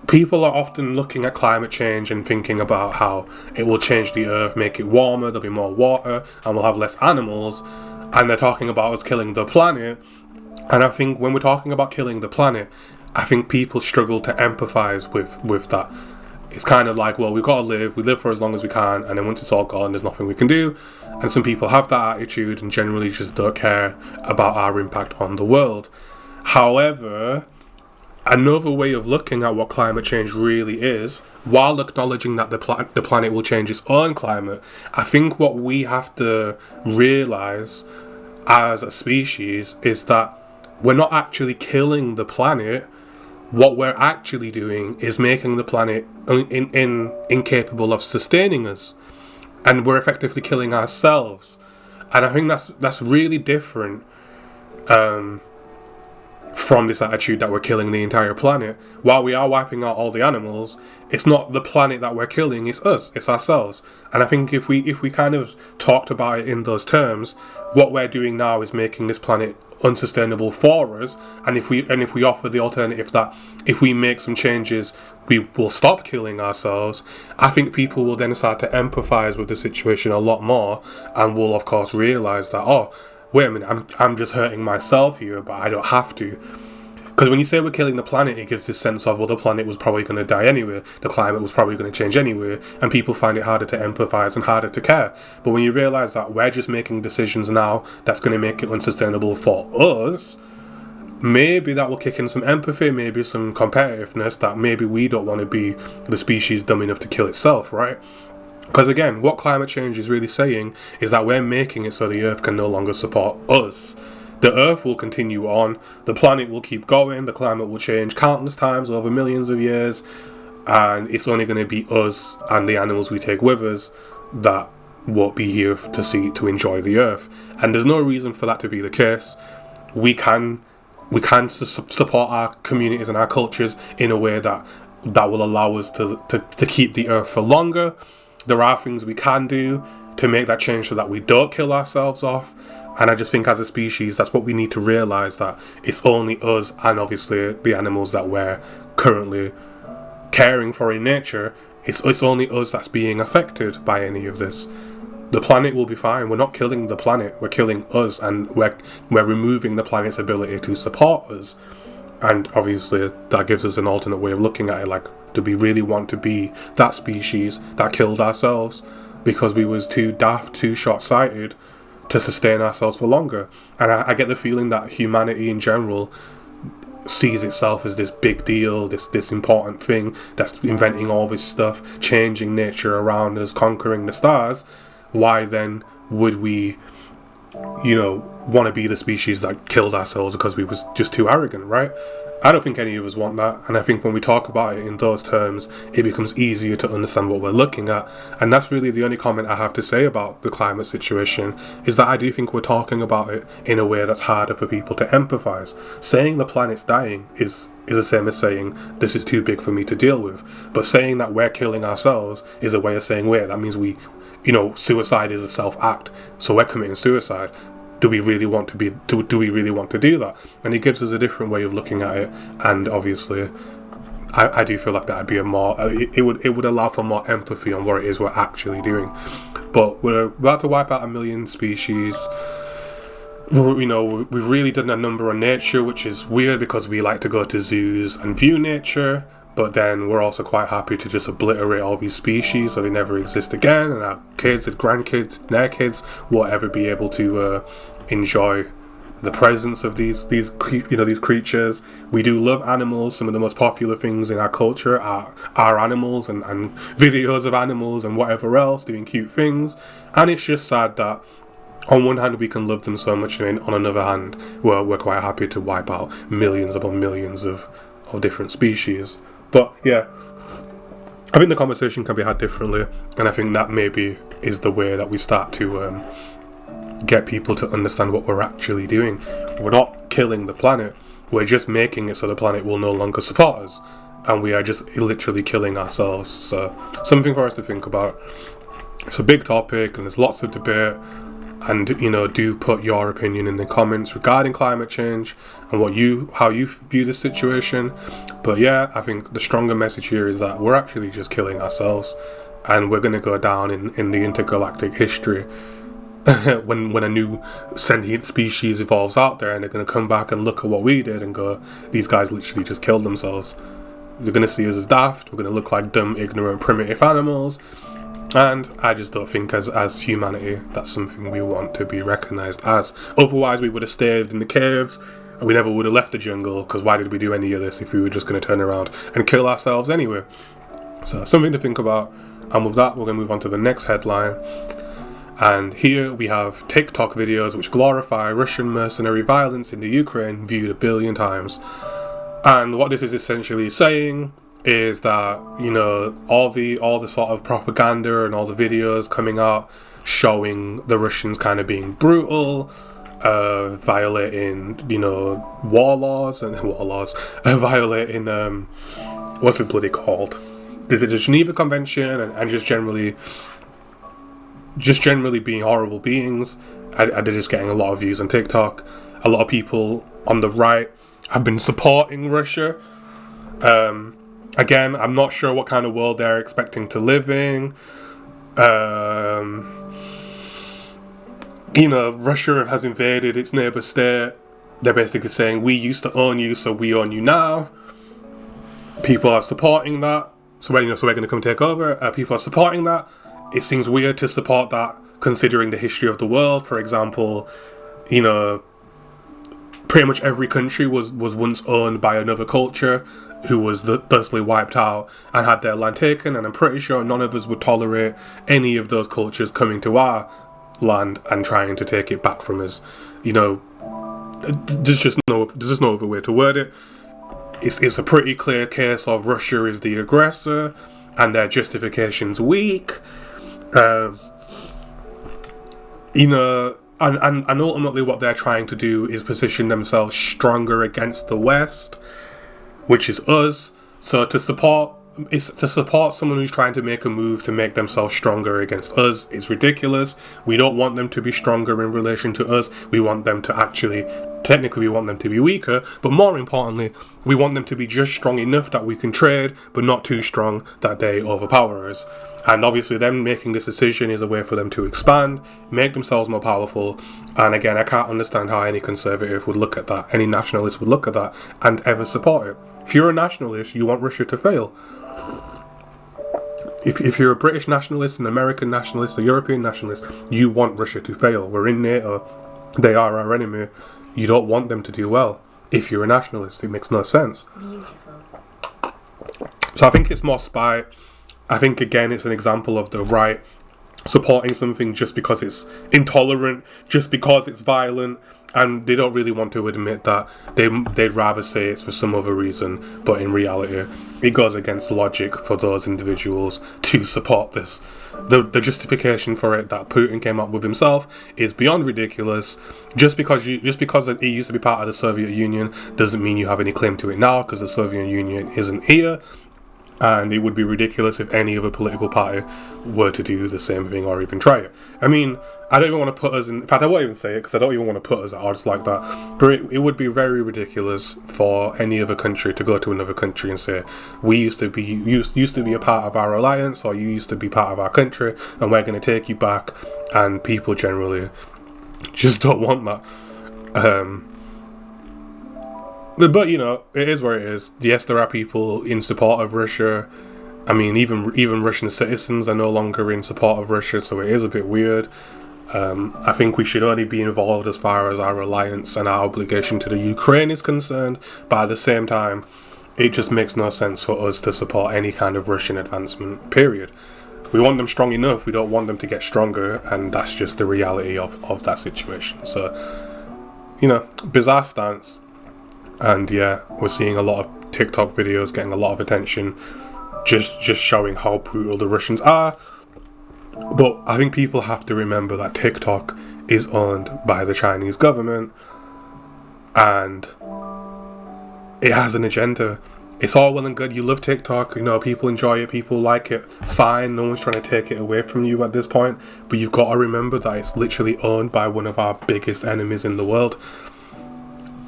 People are often looking at climate change and thinking about how it will change the Earth, make it warmer, there'll be more water, and we'll have less animals. And they're talking about us killing the planet. And I think when we're talking about killing the planet, I think people struggle to empathize with that. It's kind of like, well, we've got to live, we live for as long as we can, and then once it's all gone, there's nothing we can do. And some people have that attitude and generally just don't care about our impact on the world. However, another way of looking at what climate change really is, while acknowledging that the planet will change its own climate, I think what we have to realise as a species is that we're not actually killing the planet. What we're actually doing is making the planet incapable of sustaining us, and we're effectively killing ourselves. And I think that's really different from this attitude that we're killing the entire planet. While we are wiping out all the animals, it's not the planet that we're killing, it's us, it's ourselves. And I think if we kind of talked about it in those terms, what we're doing now is making this planet unsustainable for us, and if we offer the alternative that if we make some changes we will stop killing ourselves, I think people will then start to empathize with the situation a lot more, and will of course realize that, oh wait a minute, I'm just hurting myself here, but I don't have to. Because when you say we're killing the planet, it gives this sense of, well, the planet was probably going to die anyway, the climate was probably going to change anyway, and people find it harder to empathise and harder to care. But when you realise that we're just making decisions now that's going to make it unsustainable for us, maybe that will kick in some empathy, maybe some competitiveness, that maybe we don't want to be the species dumb enough to kill itself, right? Because again, what climate change is really saying is that we're making it so the Earth can no longer support us. The Earth will continue on, the planet will keep going, the climate will change countless times over millions of years, and it's only going to be us and the animals we take with us that won't be here to enjoy the Earth. And there's no reason for that to be the case. We can support our communities and our cultures in a way that will allow us to keep the Earth for longer. There are things we can do to make that change so that we don't kill ourselves off. And I just think as a species, that's what we need to realise, that it's only us and obviously the animals that we're currently caring for in nature. It's only us that's being affected by any of this. The planet will be fine. We're not killing the planet, we're killing us, and we're removing the planet's ability to support us. And obviously that gives us an alternate way of looking at it, like, do we really want to be that species that killed ourselves because we was too daft, too short-sighted to sustain ourselves for longer. And I get the feeling that humanity in general sees itself as this big deal, this important thing that's inventing all this stuff, changing nature around us, conquering the stars. Why then would we, want to be the species that killed ourselves because we was just too arrogant, right? I don't think any of us want that, and I think when we talk about it in those terms, it becomes easier to understand what we're looking at. And that's really the only comment I have to say about the climate situation, is that I do think we're talking about it in a way that's harder for people to empathise. Saying the planet's dying is the same as saying this is too big for me to deal with. But saying that we're killing ourselves is a way of saying, wait, that means we, suicide is a self-act, so we're committing suicide. Do we really want to do we really want to do that? And it gives us a different way of looking at it, and obviously I do feel like that'd be it would allow for more empathy on what it is we're actually doing. But we're about to wipe out 1 million species. We've really done a number on nature, which is weird because we like to go to zoos and view nature, but then we're also quite happy to just obliterate all these species so they never exist again, and our kids and grandkids, their kids, won't ever be able to enjoy the presence of these creatures. We do love animals. Some of the most popular things in our culture are animals and videos of animals and whatever else doing cute things. And it's just sad that on one hand we can love them so much, and on another hand we're quite happy to wipe out millions upon millions of different species. But yeah, I think the conversation can be had differently, and I think that maybe is the way that we start to get people to understand what we're actually doing. We're not killing the planet, we're just making it so the planet will no longer support us, and we are just literally killing ourselves. So something for us to think about. It's a big topic and there's lots of debate, and do put your opinion in the comments regarding climate change and how you view the situation. But yeah, I think the stronger message here is that we're actually just killing ourselves, and we're going to go down in the intergalactic history when a new sentient species evolves out there, and they're going to come back and look at what we did and go, these guys literally just killed themselves. They're going to see us as daft, we're going to look like dumb, ignorant, primitive animals. And I just don't think as humanity that's something we want to be recognised as. Otherwise we would have stayed in the caves and we never would have left the jungle, because why did we do any of this if we were just going to turn around and kill ourselves anyway? So something to think about. And with that, we're going to move on to the next headline. And here we have TikTok videos which glorify Russian mercenary violence in the Ukraine viewed 1 billion times. And what this is essentially saying is that, all the sort of propaganda and all the videos coming out showing the Russians kind of being brutal, violating, war laws, violating, what's it bloody called? The Geneva Convention, and just generally being horrible beings. They're just getting a lot of views on TikTok. A lot of people on the right have been supporting Russia. Again, I'm not sure what kind of world they're expecting to live in. Russia has invaded its neighbour state. They're basically saying, we used to own you, so we own you now. People are supporting that. So we're going to come take over. People are supporting that. It seems weird to support that, considering the history of the world. For example, pretty much every country was once owned by another culture who was thusly wiped out and had their land taken, and I'm pretty sure none of us would tolerate any of those cultures coming to our land and trying to take it back from us. There's just no other way to word it. It's a pretty clear case of Russia is the aggressor and their justification's weak. And ultimately what they're trying to do is position themselves stronger against the West, which is us. So to support someone who's trying to make a move to make themselves stronger against us is ridiculous. We don't want them to be stronger in relation to us. We want them to technically we want them to be weaker, but more importantly, we want them to be just strong enough that we can trade, but not too strong that they overpower us. And obviously them making this decision is a way for them to expand, make themselves more powerful. And again, I can't understand how any conservative would look at that, any nationalist would look at that and ever support it. If you're a nationalist, you want Russia to fail. if you're a British nationalist, an American nationalist, a European nationalist, you want Russia to fail. We're in NATO. They are our enemy. You don't want them to do well. If you're a nationalist, it makes no sense. Beautiful. So I think it's more spite. I think, again, it's an example of the right supporting something just because it's intolerant, just because it's violent, and they don't really want to admit that. They'd rather say it's for some other reason, but in reality, it goes against logic for those individuals to support this. The justification for it that Putin came up with himself is beyond ridiculous. Just because it used to be part of the Soviet Union doesn't mean you have any claim to it now, because the Soviet Union isn't here. And it would be ridiculous if any other political party were to do the same thing or even try it. I mean, I don't even want to put us in... In fact, I won't even say it because I don't even want to put us at odds like that. But it would be very ridiculous for any other country to go to another country and say, we used to be a part of our alliance, or you used to be part of our country, and we're going to take you back. And people generally just don't want that. But, you know, it is where it is. Yes, there are people in support of Russia. I mean, even Russian citizens are no longer in support of Russia, so it is a bit weird. I think we should only be involved as far as our alliance and our obligation to the Ukraine is concerned, but at the same time, it just makes no sense for us to support any kind of Russian advancement, period. We want them strong enough, we don't want them to get stronger, and that's just the reality of that situation. So, you know, bizarre stance. And yeah, we're seeing a lot of TikTok videos getting a lot of attention, just showing how brutal the Russians are. But I think people have to remember that TikTok is owned by the Chinese government, and it has an agenda. It's all well and good. You love TikTok, you know, people enjoy it, people like it. Fine, no one's trying to take it away from you at this point. But you've got to remember that it's literally owned by one of our biggest enemies in the world.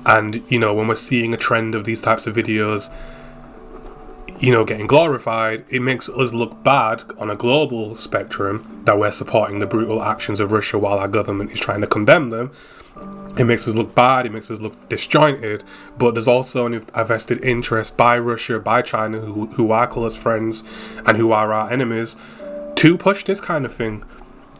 And, you know, when we're seeing a trend of these types of videos, you know, getting glorified, it makes us look bad on a global spectrum that we're supporting the brutal actions of Russia while our government is trying to condemn them. It makes us look bad, it makes us look disjointed, but there's also a vested interest by Russia, by China, who are close friends and who are our enemies, to push this kind of thing.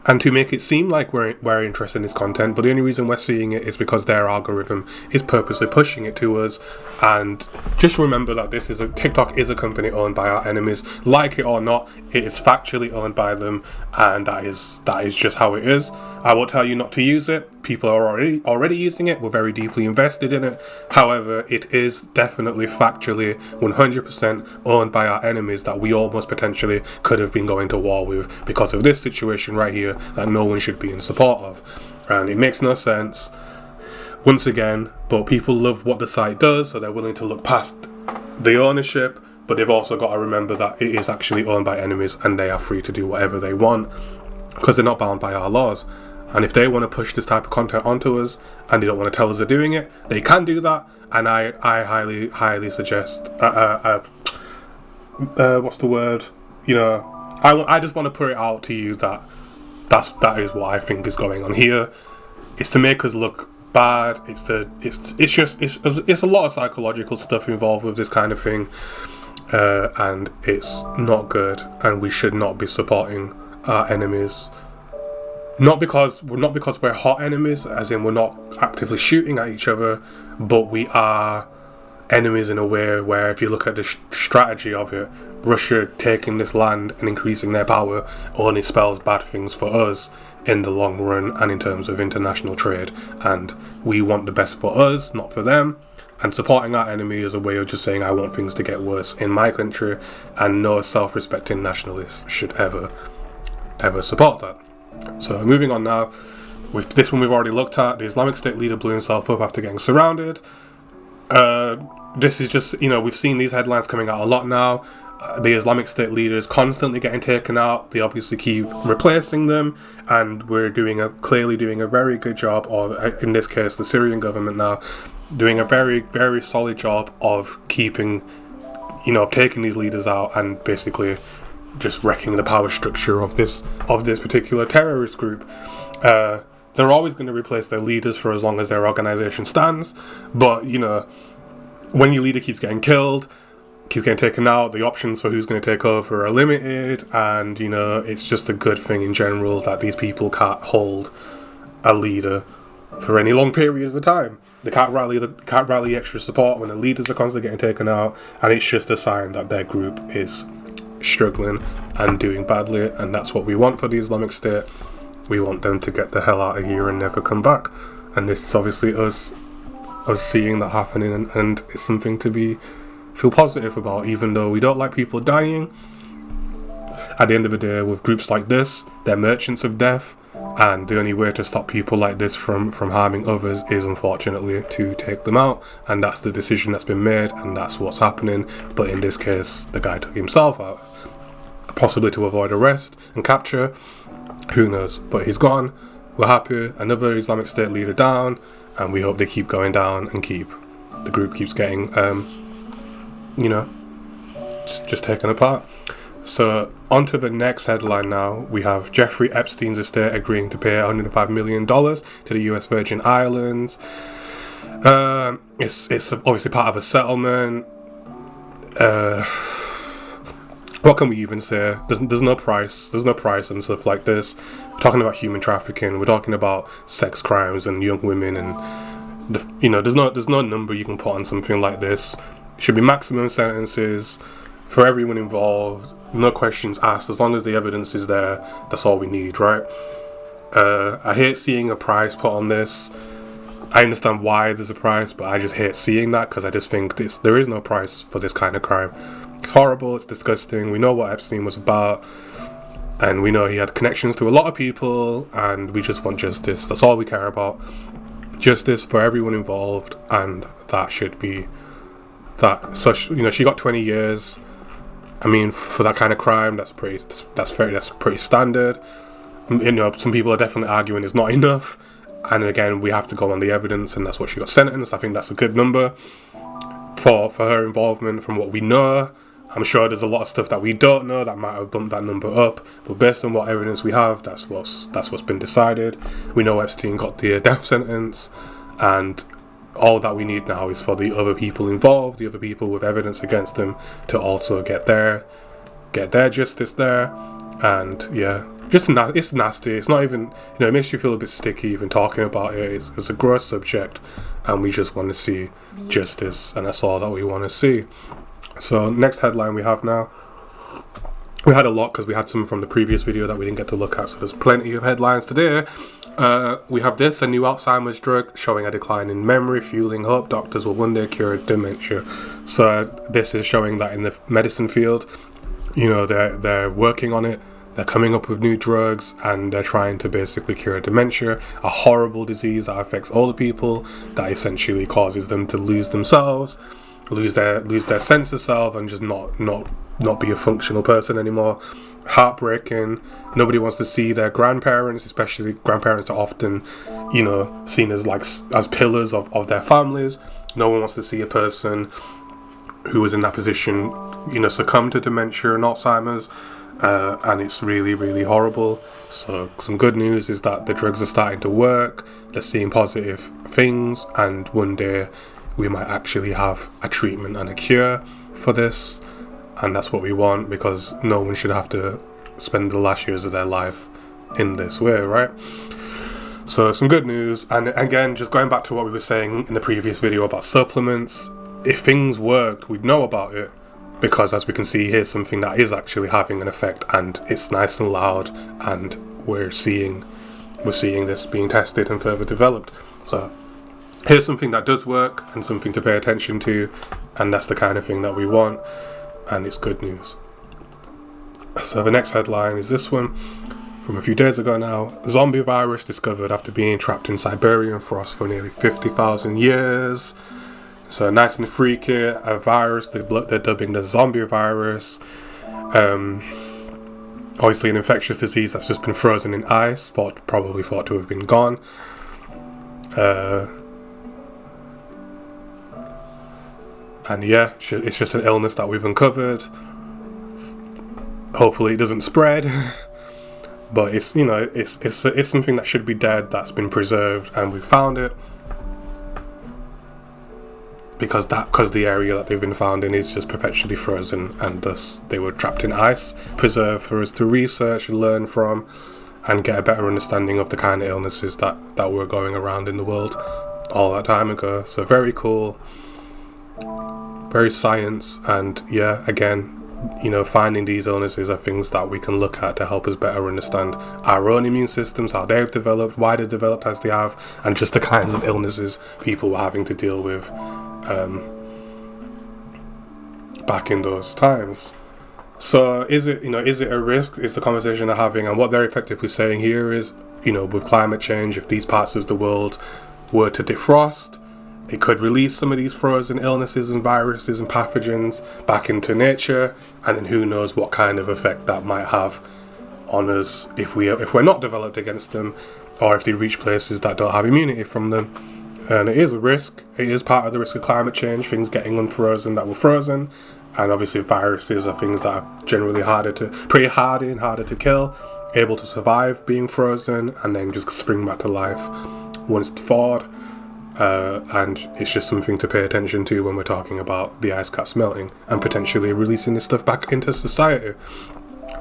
And to make it seem like we're interested in this content, but the only reason we're seeing it is because their algorithm is purposely pushing it to us. And just remember that TikTok is a company owned by our enemies. Like it or not, it is factually owned by them, and that is just how it is. I won't tell you not to use it. People are already using it. We're very deeply invested in it. However, it is definitely factually 100% owned by our enemies that we almost potentially could have been going to war with because of this situation right here that no one should be in support of. And it makes no sense, once again, but people love what the site does, so they're willing to look past the ownership, but they've also got to remember that it is actually owned by enemies and they are free to do whatever they want because they're not bound by our laws. And if they want to push this type of content onto us and they don't want to tell us they're doing it, they can do that. And I highly suggest, what's the word? You know, I just want to put it out to you that is what I think is going on here. It's to make us look bad. It's a lot of psychological stuff involved with this kind of thing, and it's not good. And we should not be supporting our enemies. Not because we're hot enemies, as in we're not actively shooting at each other, but we are enemies in a way where if you look at the strategy of it, Russia taking this land and increasing their power only spells bad things for us in the long run and in terms of international trade. And we want the best for us, not for them. And supporting our enemy is a way of just saying I want things to get worse in my country, and no self-respecting nationalist should ever support that. So moving on now, with this one we've already looked at, the Islamic State leader blew himself up after getting surrounded. This is just, you know, we've seen these headlines coming out a lot now. The Islamic State leaders constantly getting taken out. They obviously keep replacing them, and we're clearly doing a very good job, or in this case the Syrian government now, doing a very, very solid job of keeping, you know, of taking these leaders out and basically just wrecking the power structure of this particular terrorist group. They're always going to replace their leaders for as long as their organization stands, but, you know, when your leader keeps getting killed, he's getting taken out, the options for who's going to take over are limited, and it's just a good thing in general that these people can't hold a leader for any long periods of time. They can't rally extra support when the leaders are constantly getting taken out, and it's just a sign that their group is struggling and doing badly, and that's what we want for the Islamic State. We want them to get the hell out of here and never come back, and this is obviously us seeing that happening, and it's something to feel positive about, even though we don't like people dying. At the end of the day, with groups like this, they're merchants of death, and the only way to stop people like this from harming others is unfortunately to take them out, and that's the decision that's been made, and that's what's happening. But in this case, the guy took himself out, possibly to avoid arrest and capture, who knows, but he's gone. We're happy, another Islamic State leader down, and we hope they keep going down and the group keeps getting just taken apart. So on to the next headline now. We have Jeffrey Epstein's estate agreeing to pay $105 million to the US Virgin Islands. It's obviously part of a settlement. What can we even say? There's no price and stuff like this. We're talking about human trafficking. We're talking about sex crimes and young women, and there's no number you can put on something like this. It should be maximum sentences for everyone involved. No questions asked. As long as the evidence is there, that's all we need, right? I hate seeing a price put on this. I understand why there's a price, but I just hate seeing that, because I just think there is no price for this kind of crime. It's horrible, it's disgusting. We know what Epstein was about, and we know he had connections to a lot of people, and we just want justice. That's all we care about. Justice for everyone involved, and that should be that. So she got 20 years. I mean, for that kind of crime, that's pretty standard. Some people are definitely arguing it's not enough, and again, we have to go on the evidence, and that's what she got sentenced. I think that's a good number for her involvement from what we know. I'm sure there's a lot of stuff that we don't know that might have bumped that number up, but based on what evidence we have, that's what's been decided. We know Epstein got the death sentence, and all that we need now is for the other people involved, the other people with evidence against them, to also get their justice there. And yeah, it's nasty. It's not even, it makes you feel a bit sticky even talking about it. It's a gross subject, and we just want to see justice, and that's all that we want to see. So next headline we have now. We had a lot because we had some from the previous video that we didn't get to look at, so there's plenty of headlines today. We have this: a new Alzheimer's drug showing a decline in memory, fueling hope doctors will one day cure dementia. So this is showing that in the medicine field, they're working on it. They're coming up with new drugs, and they're trying to basically cure dementia, a horrible disease that affects older people, that essentially causes them to lose themselves, lose their sense of self, and just not be a functional person anymore. Heartbreaking. Nobody wants to see their grandparents, especially grandparents are often, seen as pillars of their families. No one wants to see a person who is in that position, succumb to dementia and Alzheimer's, and it's really, really horrible. So some good news is that the drugs are starting to work. They're seeing positive things, and one day we might actually have a treatment and a cure for this, and that's what we want, because no one should have to spend the last years of their life in this way, right? So some good news. And again, just going back to what we were saying in the previous video about supplements, if things worked, we'd know about it, because as we can see, here's something that is actually having an effect, and it's nice and loud, and we're seeing this being tested and further developed. So here's something that does work and something to pay attention to, and that's the kind of thing that we want, and it's good news. So the next headline is this one from a few days ago now. Zombie virus discovered after being trapped in Siberian frost for nearly 50,000 years. So nice and freaky, a virus they're dubbing the zombie virus. Obviously an infectious disease that's just been frozen in ice, probably thought to have been gone. And yeah, it's just an illness that we've uncovered. Hopefully it doesn't spread, but it's something that should be dead, that's been preserved, and we found it. because the area that they've been found in is just perpetually frozen, and thus they were trapped in ice, preserved for us to research and learn from, and get a better understanding of the kind of illnesses that were going around in the world all that time ago. So very cool, very science, and yeah, again, finding these illnesses are things that we can look at to help us better understand our own immune systems, how they've developed, why they've developed as they have, and just the kinds of illnesses people were having to deal with back in those times. So is it a risk, is the conversation they're having, and what they're effectively saying here is, with climate change, if these parts of the world were to defrost, it could release some of these frozen illnesses and viruses and pathogens back into nature, and then who knows what kind of effect that might have on us if we're not developed against them, or if they reach places that don't have immunity from them. And it is a risk. It is part of the risk of climate change, things getting unfrozen that were frozen, and obviously viruses are things that are generally harder to kill, able to survive being frozen and then just spring back to life once thawed. And it's just something to pay attention to when we're talking about the ice caps melting and potentially releasing this stuff back into society.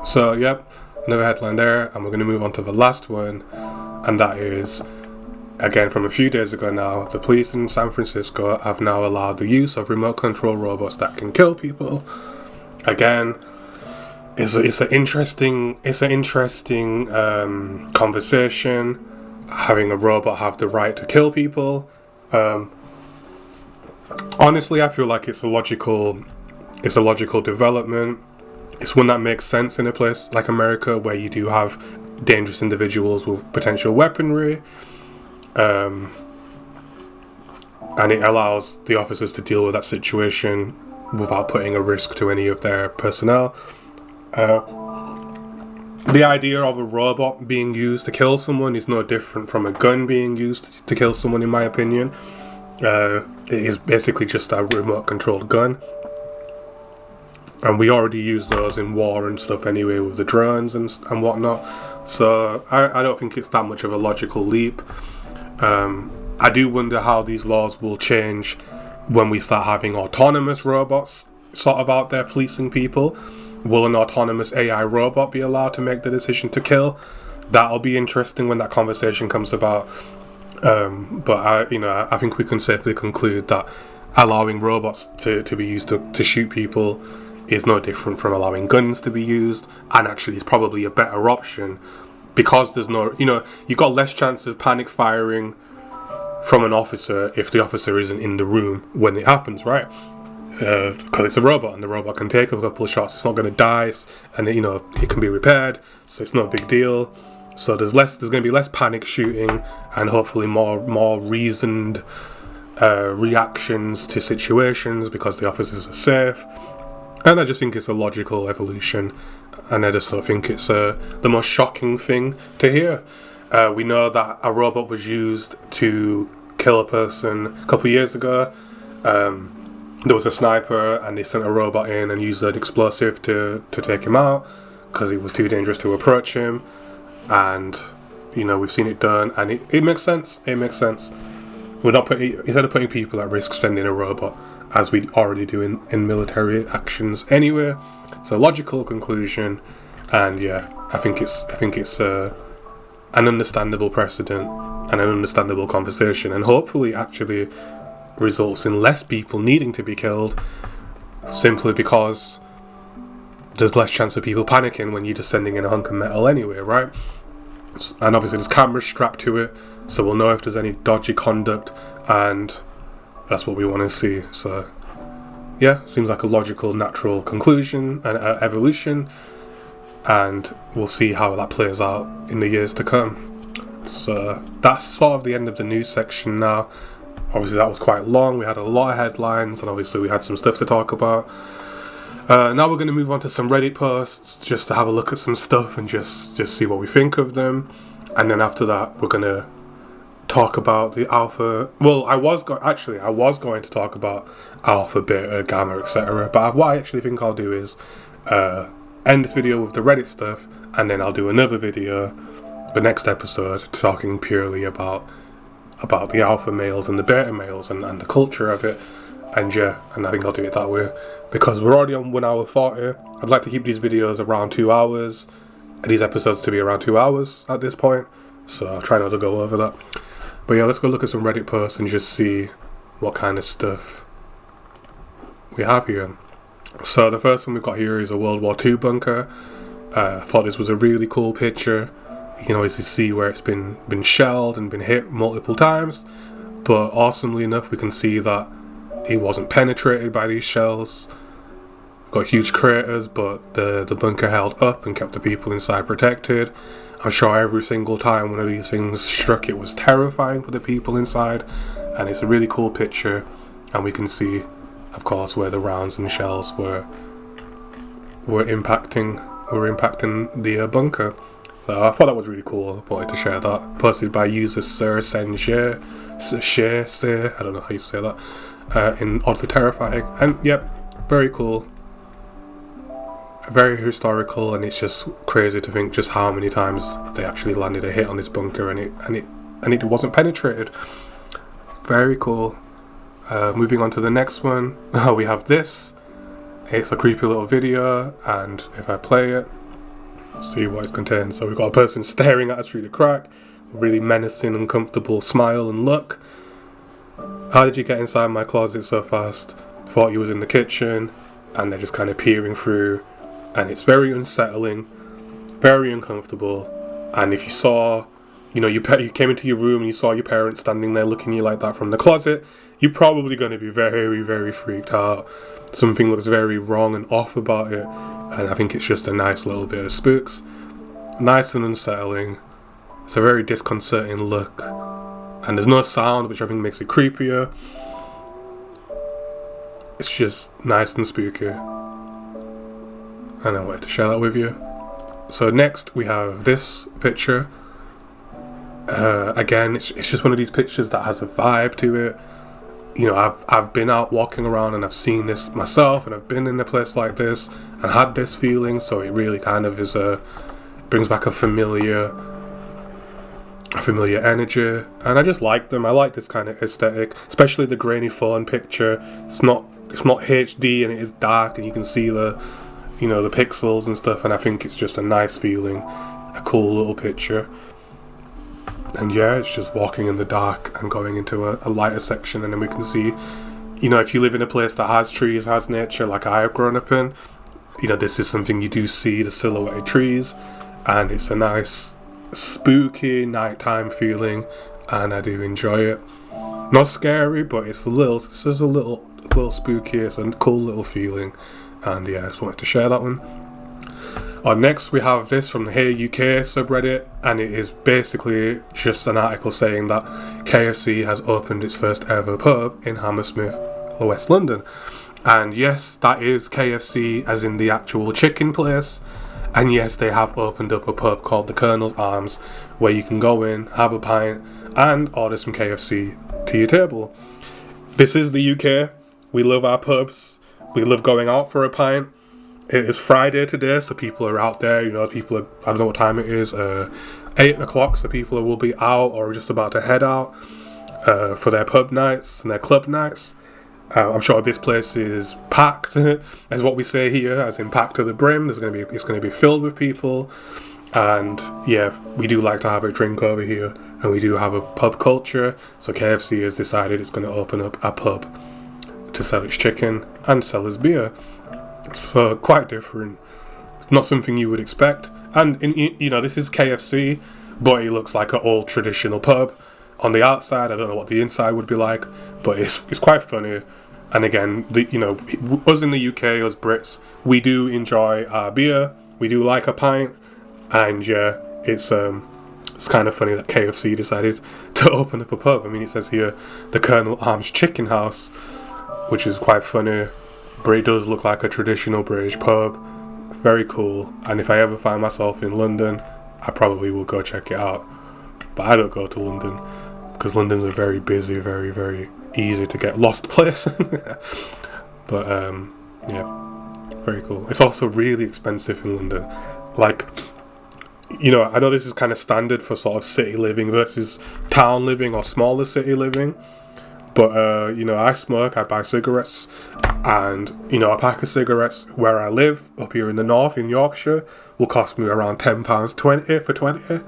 So, yep, another headline there, and we're going to move on to the last one, and that is, again from a few days ago now, the police in San Francisco have now allowed the use of remote control robots that can kill people. Again, it's an interesting conversation, having a robot have the right to kill people. Honestly, I feel like it's a logical development. It's one that makes sense in a place like America, where you do have dangerous individuals with potential weaponry, and it allows the officers to deal with that situation without putting a risk to any of their personnel. The idea of a robot being used to kill someone is no different from a gun being used to kill someone, in my opinion. It is basically just a remote-controlled gun. And we already use those in war and stuff anyway, with the drones and whatnot. So I don't think it's that much of a logical leap. I do wonder how these laws will change when we start having autonomous robots sort of out there policing people. Will an autonomous AI robot be allowed to make the decision to kill? That'll be interesting when that conversation comes about. But I think we can safely conclude that allowing robots to be used to shoot people is no different from allowing guns to be used, and actually is probably a better option, because there's no, you've got less chance of panic firing from an officer if the officer isn't in the room when it happens, right? Because it's a robot, and the robot can take a couple of shots. It's not going to die, and it can be repaired, so it's no big deal. So there's going to be less panic shooting, and hopefully more reasoned reactions to situations because the officers are safe. And I just think it's a logical evolution, and I just don't think it's the most shocking thing to hear. We know that a robot was used to kill a person a couple of years ago. There was a sniper, and they sent a robot in and used an explosive to take him out because it was too dangerous to approach him. And we've seen it done, and it makes sense. It makes sense. We're not instead of putting people at risk, sending a robot, as we already do in military actions anyway. So logical conclusion, and yeah, I think it's an understandable precedent and an understandable conversation, and hopefully actually results in less people needing to be killed, simply because there's less chance of people panicking when you're just sending in a hunk of metal anyway, right? And obviously there's cameras strapped to it, so we'll know if there's any dodgy conduct, and that's what we want to see. So yeah, seems like a logical, natural conclusion and evolution, and we'll see how that plays out in the years to come. So that's sort of the end of the news section now. Obviously that was quite long, we had a lot of headlines, and obviously we had some stuff to talk about. Now we're going to move on to some Reddit posts, just to have a look at some stuff and just see what we think of them. And then after that we're going to talk about the alpha. Well, I was going to talk about alpha, beta, gamma, etc. But what I actually think I'll do is end this video with the Reddit stuff, and then I'll do another video, the next episode, talking purely about the alpha males and the beta males and the culture of it. And yeah, and I think I'll do it that way because we're already on 1 hour 40. I'd like to keep these videos around 2 hours, and these episodes to be around 2 hours at this point, so I'll try not to go over that. But yeah, let's go look at some Reddit posts and just see what kind of stuff we have here. So the first one we've got here is a World War II bunker. I thought this was a really cool picture. You can obviously see where it's been shelled and been hit multiple times, but awesomely enough we can see that it wasn't penetrated by these shells. We've got huge craters, but the bunker held up and kept the people inside protected. I'm sure every single time one of these things struck, it was terrifying for the people inside, and it's a really cool picture. And we can see, of course, where the rounds and shells were impacting the bunker. So I thought that was really cool. I wanted to share that. Posted by user Sir Senje, I don't know how you say that. In Oddly Terrifying, and yep, very cool, very historical, and it's just crazy to think just how many times they actually landed a hit on this bunker and it wasn't penetrated. Very cool. Moving on to the next one, we have this. It's a creepy little video, and if I play it, see what it contains. So we've got a person staring at us through the crack, really menacing, uncomfortable smile and look. How did you get inside my closet so fast? Thought you was in the kitchen. And they're just kind of peering through, and it's very unsettling, very uncomfortable. And if you saw, you came into your room and you saw your parents standing there looking at you like that from the closet, you're probably going to be very, very freaked out. Something looks very wrong and off about it, and I think it's just a nice little bit of spooks. Nice and unsettling. It's a very disconcerting look. And there's no sound, which I think makes it creepier. It's just nice and spooky. And I wanted to share that with you. So next we have this picture. Again, it's just one of these pictures that has a vibe to it. I've been out walking around and I've seen this myself, and I've been in a place like this and had this feeling. So it really kind of brings back a familiar energy, and I just like them. I like this kind of aesthetic, especially the grainy phone picture. It's not HD, and it is dark, and you can see the pixels and stuff, and I think it's just a nice feeling, a cool little picture. And yeah, it's just walking in the dark and going into a lighter section, and then we can see, if you live in a place that has trees, has nature, like I have grown up in, this is something you do see, the silhouetted trees, and it's a nice spooky nighttime feeling, and I do enjoy it. Not scary, but it's just a little spooky. It's a cool little feeling, and yeah, I just wanted to share that one. Next we have this from the Hey UK subreddit, and it is basically just an article saying that KFC has opened its first ever pub in Hammersmith, West London. And yes, that is KFC as in the actual chicken place. And yes, they have opened up a pub called the Colonel's Arms, where you can go in, have a pint, and order some KFC to your table. This is the UK. We love our pubs. We love going out for a pint. It is Friday today, so people are out there. I don't know what time it is. 8 o'clock, so people will be out or just about to head out for their pub nights and their club nights. I'm sure this place is packed, as what we say here, as in packed to the brim. It's going to be filled with people, and yeah, we do like to have a drink over here, and we do have a pub culture. So KFC has decided it's going to open up a pub to sell its chicken and sell its beer. So quite different. It's not something you would expect, and this is KFC, but it looks like an old traditional pub. On the outside, I don't know what the inside would be like, but it's quite funny. And again, us in the UK, us Brits, we do enjoy our beer. We do like a pint, and yeah, it's kind of funny that KFC decided to open up a pub. I mean, it says here the Colonel Arms Chicken House, which is quite funny, but it does look like a traditional British pub. Very cool. And if I ever find myself in London, I probably will go check it out. But I don't go to London, because London's a very busy, very, very easy to get lost place. But yeah, very cool. It's also really expensive in London. Like, I know this is kind of standard for sort of city living versus town living or smaller city living, But I smoke. I buy cigarettes, and a pack of cigarettes where I live up here in the north in Yorkshire will cost me around £10.20 for 20.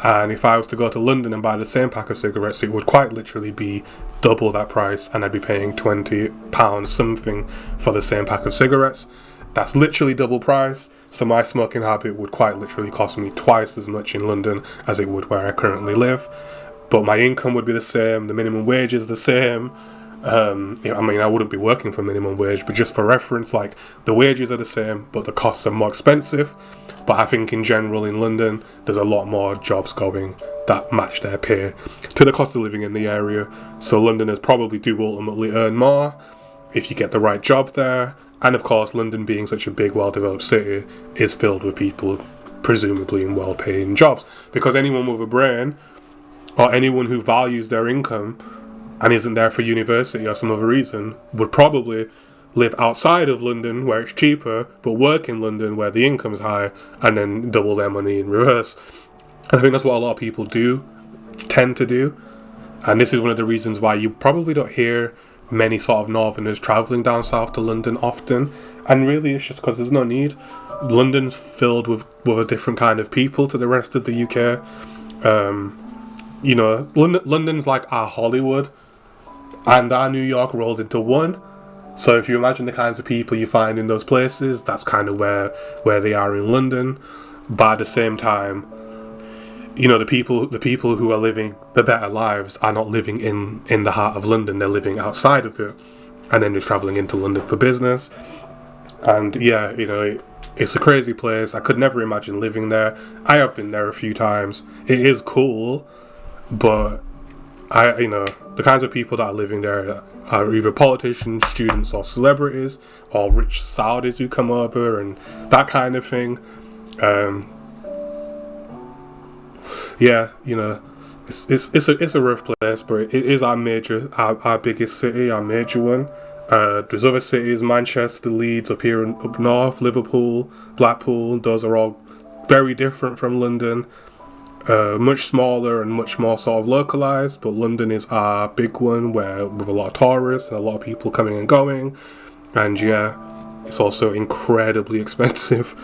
And if I was to go to London and buy the same pack of cigarettes, it would quite literally be double that price, and I'd be paying £20 something for the same pack of cigarettes. That's literally double price. So my smoking habit would quite literally cost me twice as much in London as it would where I currently live. But my income would be the same, the minimum wage is the same. I wouldn't be working for minimum wage, but just for reference, like, the wages are the same, but the costs are more expensive. But I think in general in London, there's a lot more jobs going that match their pay to the cost of living in the area. So Londoners probably do ultimately earn more if you get the right job there. And of course, London being such a big, well-developed city is filled with people presumably in well-paying jobs. Because anyone with a brain, or anyone who values their income and isn't there for university or some other reason, would probably live outside of London where it's cheaper, but work in London where the income's high, and then double their money in reverse. I think that's what a lot of people tend to do. And this is one of the reasons why you probably don't hear many sort of northerners travelling down south to London often. And really it's just because there's no need. London's filled with a different kind of people to the rest of the UK. London's like our Hollywood and our New York rolled into one. So if you imagine the kinds of people you find in those places, that's kind of where they are in London. But at the same time, the people who are living the better lives are not living in the heart of London. They're living outside of it, and then they're travelling into London for business. And yeah, it's a crazy place. I could never imagine living there. I have been there a few times. It is cool, but the kinds of people that are living there are either politicians, students, or celebrities, or rich Saudis who come over and that kind of thing. It's a rough place, but it is our biggest city, our major one. There's other cities, Manchester, Leeds, up here up north, Liverpool, Blackpool. Those are all very different from London. Much smaller and much more sort of localised, but London is our big one with a lot of tourists and a lot of people coming and going. And yeah, it's also incredibly expensive.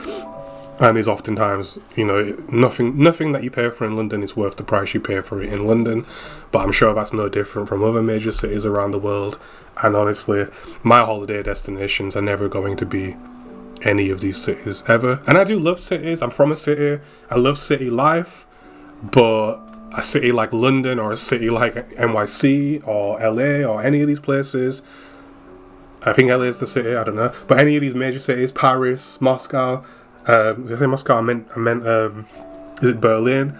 And is oftentimes, nothing that you pay for in London is worth the price you pay for it in London. But I'm sure that's no different from other major cities around the world. And honestly, my holiday destinations are never going to be any of these cities ever. And I do love cities. I'm from a city. I love city life. But a city like London or a city like NYC or LA or any of these places, I think LA is the city, I don't know. But any of these major cities, Paris, Moscow. Did I say Moscow? I meant. Is it Berlin?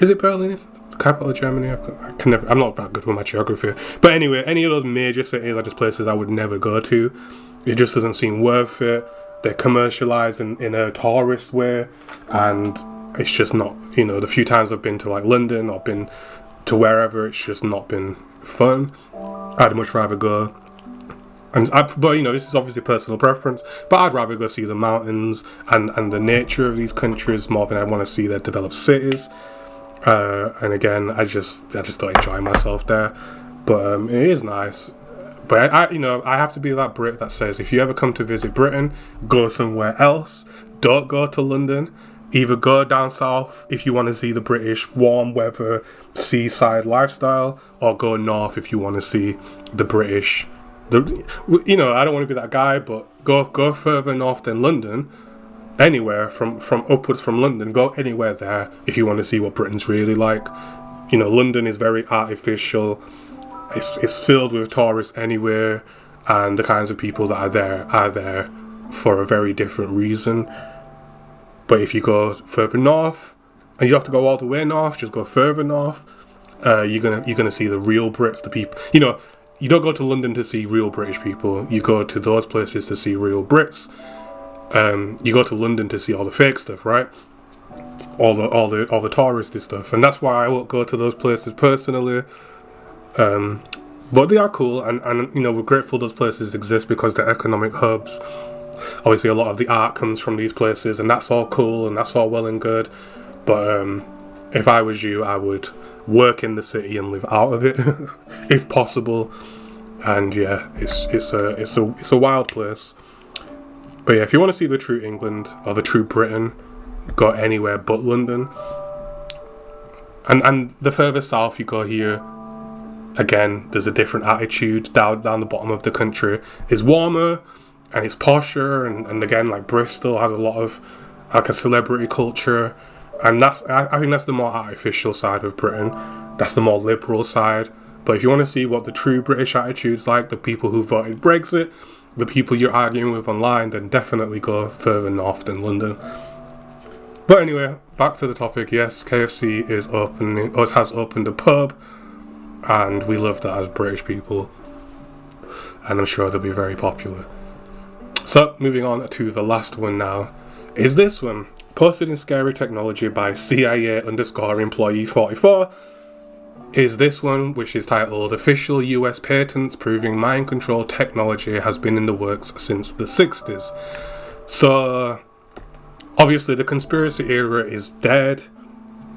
Is it Berlin? The capital of Germany? I'm not that good with my geography. But anyway, any of those major cities are just places I would never go to. It just doesn't seem worth it. They're commercialized in a tourist way, and it's just not. The few times I've been to like London or been to wherever, it's just not been fun. I'd much rather go. But this is obviously personal preference, but I'd rather go see the mountains and the nature of these countries more than I want to see their developed cities. And again, I just don't enjoy myself there. But it is nice. But I have to be that Brit that says if you ever come to visit Britain, go somewhere else. Don't go to London. Either go down south if you want to see the British warm weather seaside lifestyle, or go north if you want to see the British. I don't want to be that guy, but go further north than London. Anywhere from upwards from London, go anywhere there if you want to see what Britain's really like. London is very artificial. It's filled with tourists anywhere, and the kinds of people that are there for a very different reason. But if you go further north, and you have to go all the way north, just go further north, you're gonna see the real Brits, the people. You don't go to London to see real British people. You go to those places to see real Brits. You go to London to see all the fake stuff, right? All the touristy stuff, and that's why I won't go to those places personally. But they are cool, and we're grateful those places exist because they're economic hubs. Obviously, a lot of the art comes from these places, and that's all cool and that's all well and good. But if I was you, I would work in the city and live out of it, if possible. And yeah, it's a wild place. But yeah, if you want to see the true England or the true Britain, go anywhere but London. And the further south you go here, again, there's a different attitude. Down the bottom of the country is warmer and it's posher, and again, like Bristol has a lot of like a celebrity culture, and I think that's the more artificial side of Britain. That's the more liberal side. But if you want to see what the true British attitude's like, the people who voted Brexit, the people you're arguing with online, then definitely go further north than London. But anyway, back to the topic. Yes, KFC has opened a pub, and we love that as British people, and I'm sure they'll be very popular. So, moving on to the last one now, is this one. Posted in Scary Technology by CIA_employee44 is this one, which is titled Official US Patents Proving Mind Control Technology Has Been in the Works Since the 60s. So, obviously the conspiracy era is dead.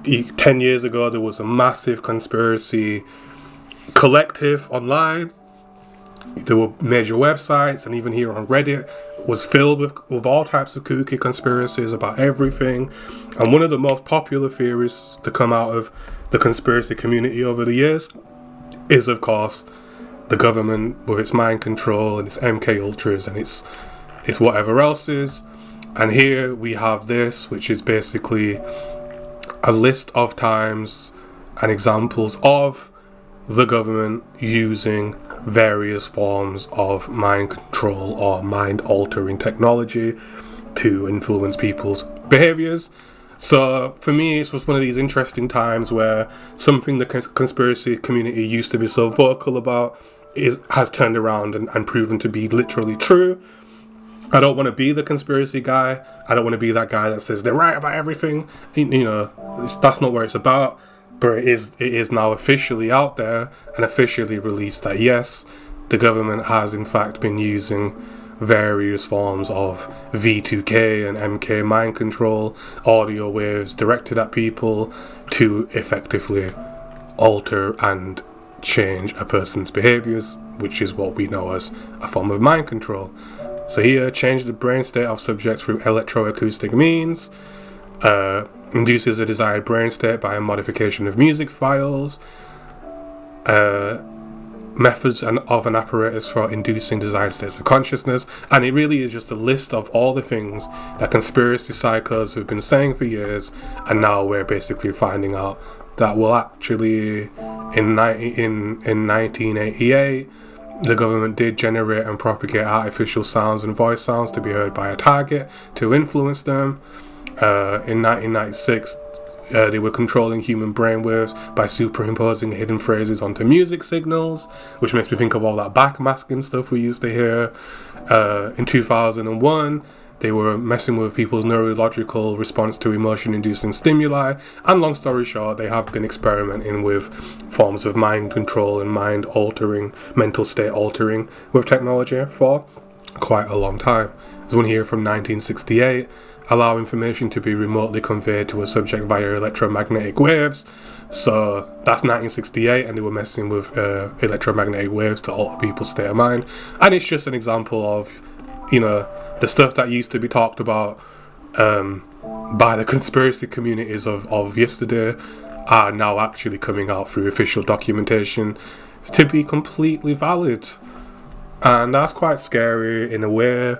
10 years ago there was a massive conspiracy collective online. There were major websites, and even here on Reddit was filled with all types of kooky conspiracies about everything. And one of the most popular theories to come out of the conspiracy community over the years is, of course, the government with its mind control and its MK Ultras and its whatever else is. And here we have this, which is basically a list of times and examples of the government using various forms of mind control or mind altering technology to influence people's behaviors. So for me, it was one of these interesting times where something the conspiracy community used to be so vocal about has turned around and proven to be literally true. I don't want to be the conspiracy guy. I don't want to be that guy that says they're right about everything. That's not what it's about. But it is now officially out there and officially released that yes, the government has in fact been using various forms of V2K and MK mind control, audio waves directed at people to effectively alter and change a person's behaviors, which is what we know as a form of mind control. So here, change the brain state of subjects through electroacoustic means, induces a desired brain state by a modification of music files, methods of an apparatus for inducing desired states of consciousness. And it really is just a list of all the things that conspiracy psychos have been saying for years, and now we're basically finding out that, well, actually in 1988 the government did generate and propagate artificial sounds and voice sounds to be heard by a target to influence them. In 1996, they were controlling human brainwaves by superimposing hidden phrases onto music signals, which makes me think of all that backmasking stuff we used to hear. In 2001, they were messing with people's neurological response to emotion-inducing stimuli. And long story short, they have been experimenting with forms of mind control and mind-altering, mental state-altering with technology for quite a long time. There's one here from 1968. Allow information to be remotely conveyed to a subject via electromagnetic waves. So that's 1968, and they were messing with electromagnetic waves to alter people's state of mind. And it's just an example of, the stuff that used to be talked about by the conspiracy communities of yesterday are now actually coming out through official documentation to be completely valid. And that's quite scary in a way,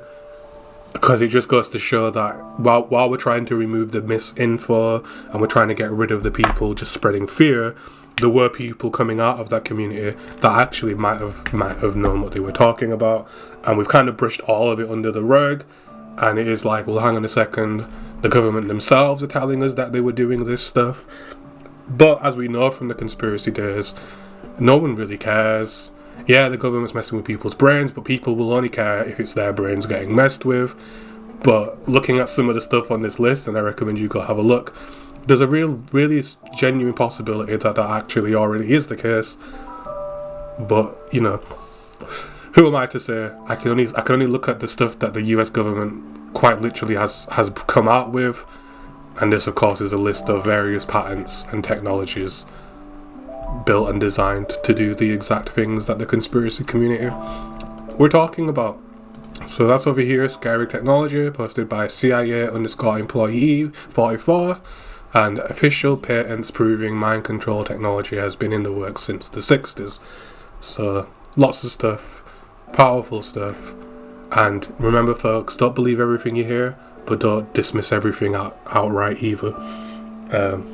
because it just goes to show that while we're trying to remove the misinfo and we're trying to get rid of the people just spreading fear, there were people coming out of that community that actually might have known what they were talking about, and we've kind of brushed all of it under the rug. And it is like, well, hang on a second, the government themselves are telling us that they were doing this stuff. But as we know from the conspiracy days, no one really cares. Yeah, the government's messing with people's brains, but people will only care if it's their brains getting messed with. But looking at some of the stuff on this list, and I recommend you go have a look, there's a really genuine possibility that actually already is the case. But, who am I to say? I can only look at the stuff that the US government quite literally has come out with, And this, of course, is a list of various patents and technologies built and designed to do the exact things that the conspiracy community we're talking about. So that's over here, Scary Technology, posted by CIA_employee 44, and official patents proving mind control technology has been in the works since the 60s. So lots of stuff, powerful stuff, and remember folks, don't believe everything you hear, but don't dismiss everything outright either.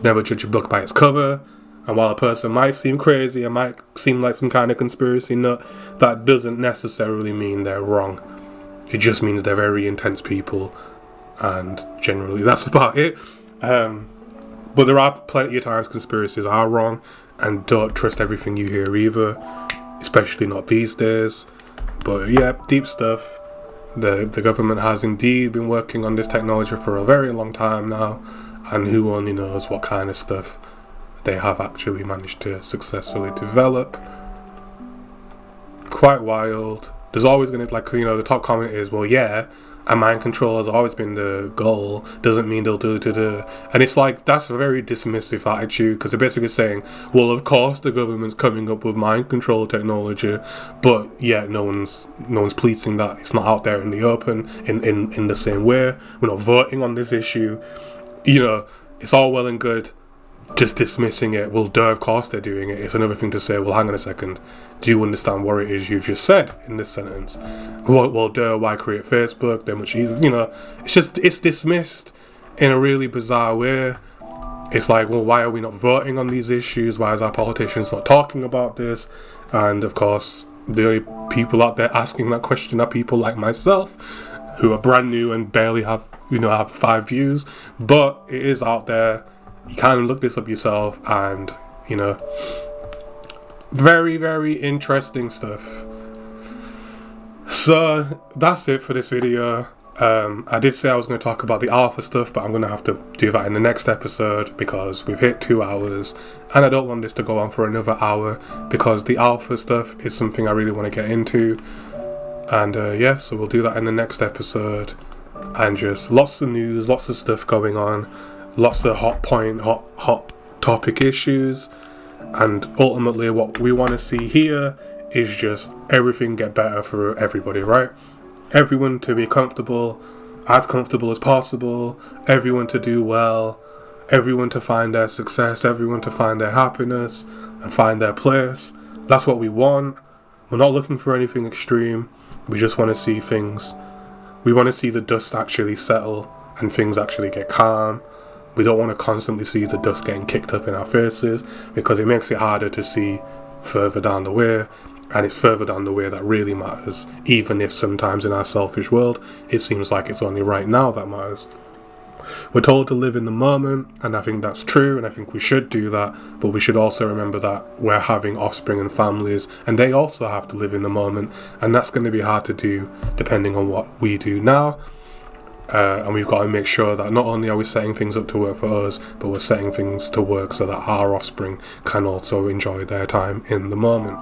Never judge a book by its cover. And while a person might seem crazy and might seem like some kind of conspiracy nut, that doesn't necessarily mean they're wrong. It just means they're very intense people, and generally that's about it. But there are plenty of times conspiracies are wrong, and don't trust everything you hear either, especially not these days. But yeah, deep stuff. The government has indeed been working on this technology for a very long time now, and who only knows what kind of stuff they have actually managed to successfully develop. Quite wild. There's always going to, the top comment is, well, yeah, and mind control has always been the goal, doesn't mean they'll do it. And it's like, that's a very dismissive attitude, because they're basically saying, well, of course the government's coming up with mind control technology, but yeah, no one's policing that. It's not out there in the open in the same way. We're not voting on this issue. It's all well and good just dismissing it. Well, duh, of course they're doing it. It's another thing to say, well, hang on a second, do you understand what it is you just said in this sentence? Well, duh, why create Facebook? They're much easier. It's dismissed in a really bizarre way. It's like, well, why are we not voting on these issues? Why is our politicians not talking about this? And of course, the only people out there asking that question are people like myself, who are brand new and barely have 5 views. But it is out there. You can look this up yourself, and very, very interesting stuff. So that's it for this video. I did say I was going to talk about the alpha stuff, but I'm going to have to do that in the next episode because we've hit 2 hours, and I don't want this to go on for another hour because the alpha stuff is something I really want to get into. And so we'll do that in the next episode, and just lots of news, lots of stuff going on. Lots of hot topic issues, and ultimately what we want to see here is just everything get better for everybody, right? Everyone to be comfortable as possible, everyone to do well, everyone to find their success, everyone to find their happiness and find their place. That's what we want. We're not looking for anything extreme. We just want to see things. We want to see the dust actually settle and things actually get calm. We don't want to constantly see the dust getting kicked up in our faces, because it makes it harder to see further down the way, and it's further down the way that really matters, even if sometimes in our selfish world it seems like it's only right now that matters. We're told to live in the moment, and I think that's true, and I think we should do that, but we should also remember that we're having offspring and families, and they also have to live in the moment, and that's going to be hard to do depending on what we do now. And we've got to make sure that not only are we setting things up to work for us, but we're setting things to work so that our offspring can also enjoy their time in the moment.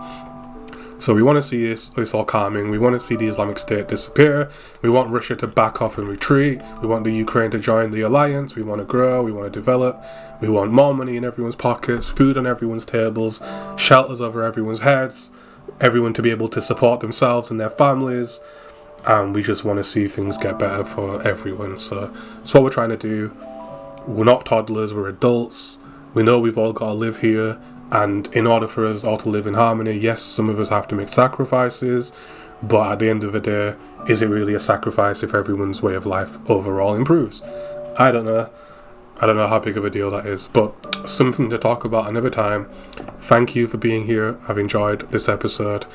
So we want to see this all calming. We want to see the Islamic State disappear. We want Russia to back off and retreat. We want the Ukraine to join the alliance. We want to grow. We want to develop. We want more money in everyone's pockets, food on everyone's tables, shelters over everyone's heads, everyone to be able to support themselves and their families. And we just want to see things get better for everyone. So that's what we're trying to do. We're not toddlers, we're adults. We know we've all got to live here, and in order for us all to live in harmony, yes, some of us have to make sacrifices, but at the end of the day, is it really a sacrifice if everyone's way of life overall improves? I don't know how big of a deal that is, but something to talk about another time. Thank you for being here. I've enjoyed this episode.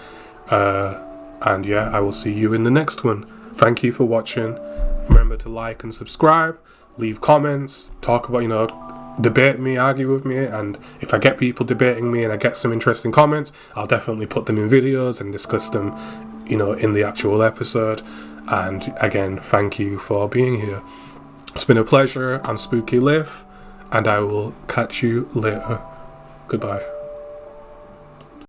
And yeah, I will see you in the next one. Thank you for watching. Remember to like and subscribe, leave comments, talk about, debate me, argue with me, and if I get people debating me and I get some interesting comments, I'll definitely put them in videos and discuss them, in the actual episode. And again, thank you for being here. It's been a pleasure. I'm SpookyLith, and I will catch you later. Goodbye.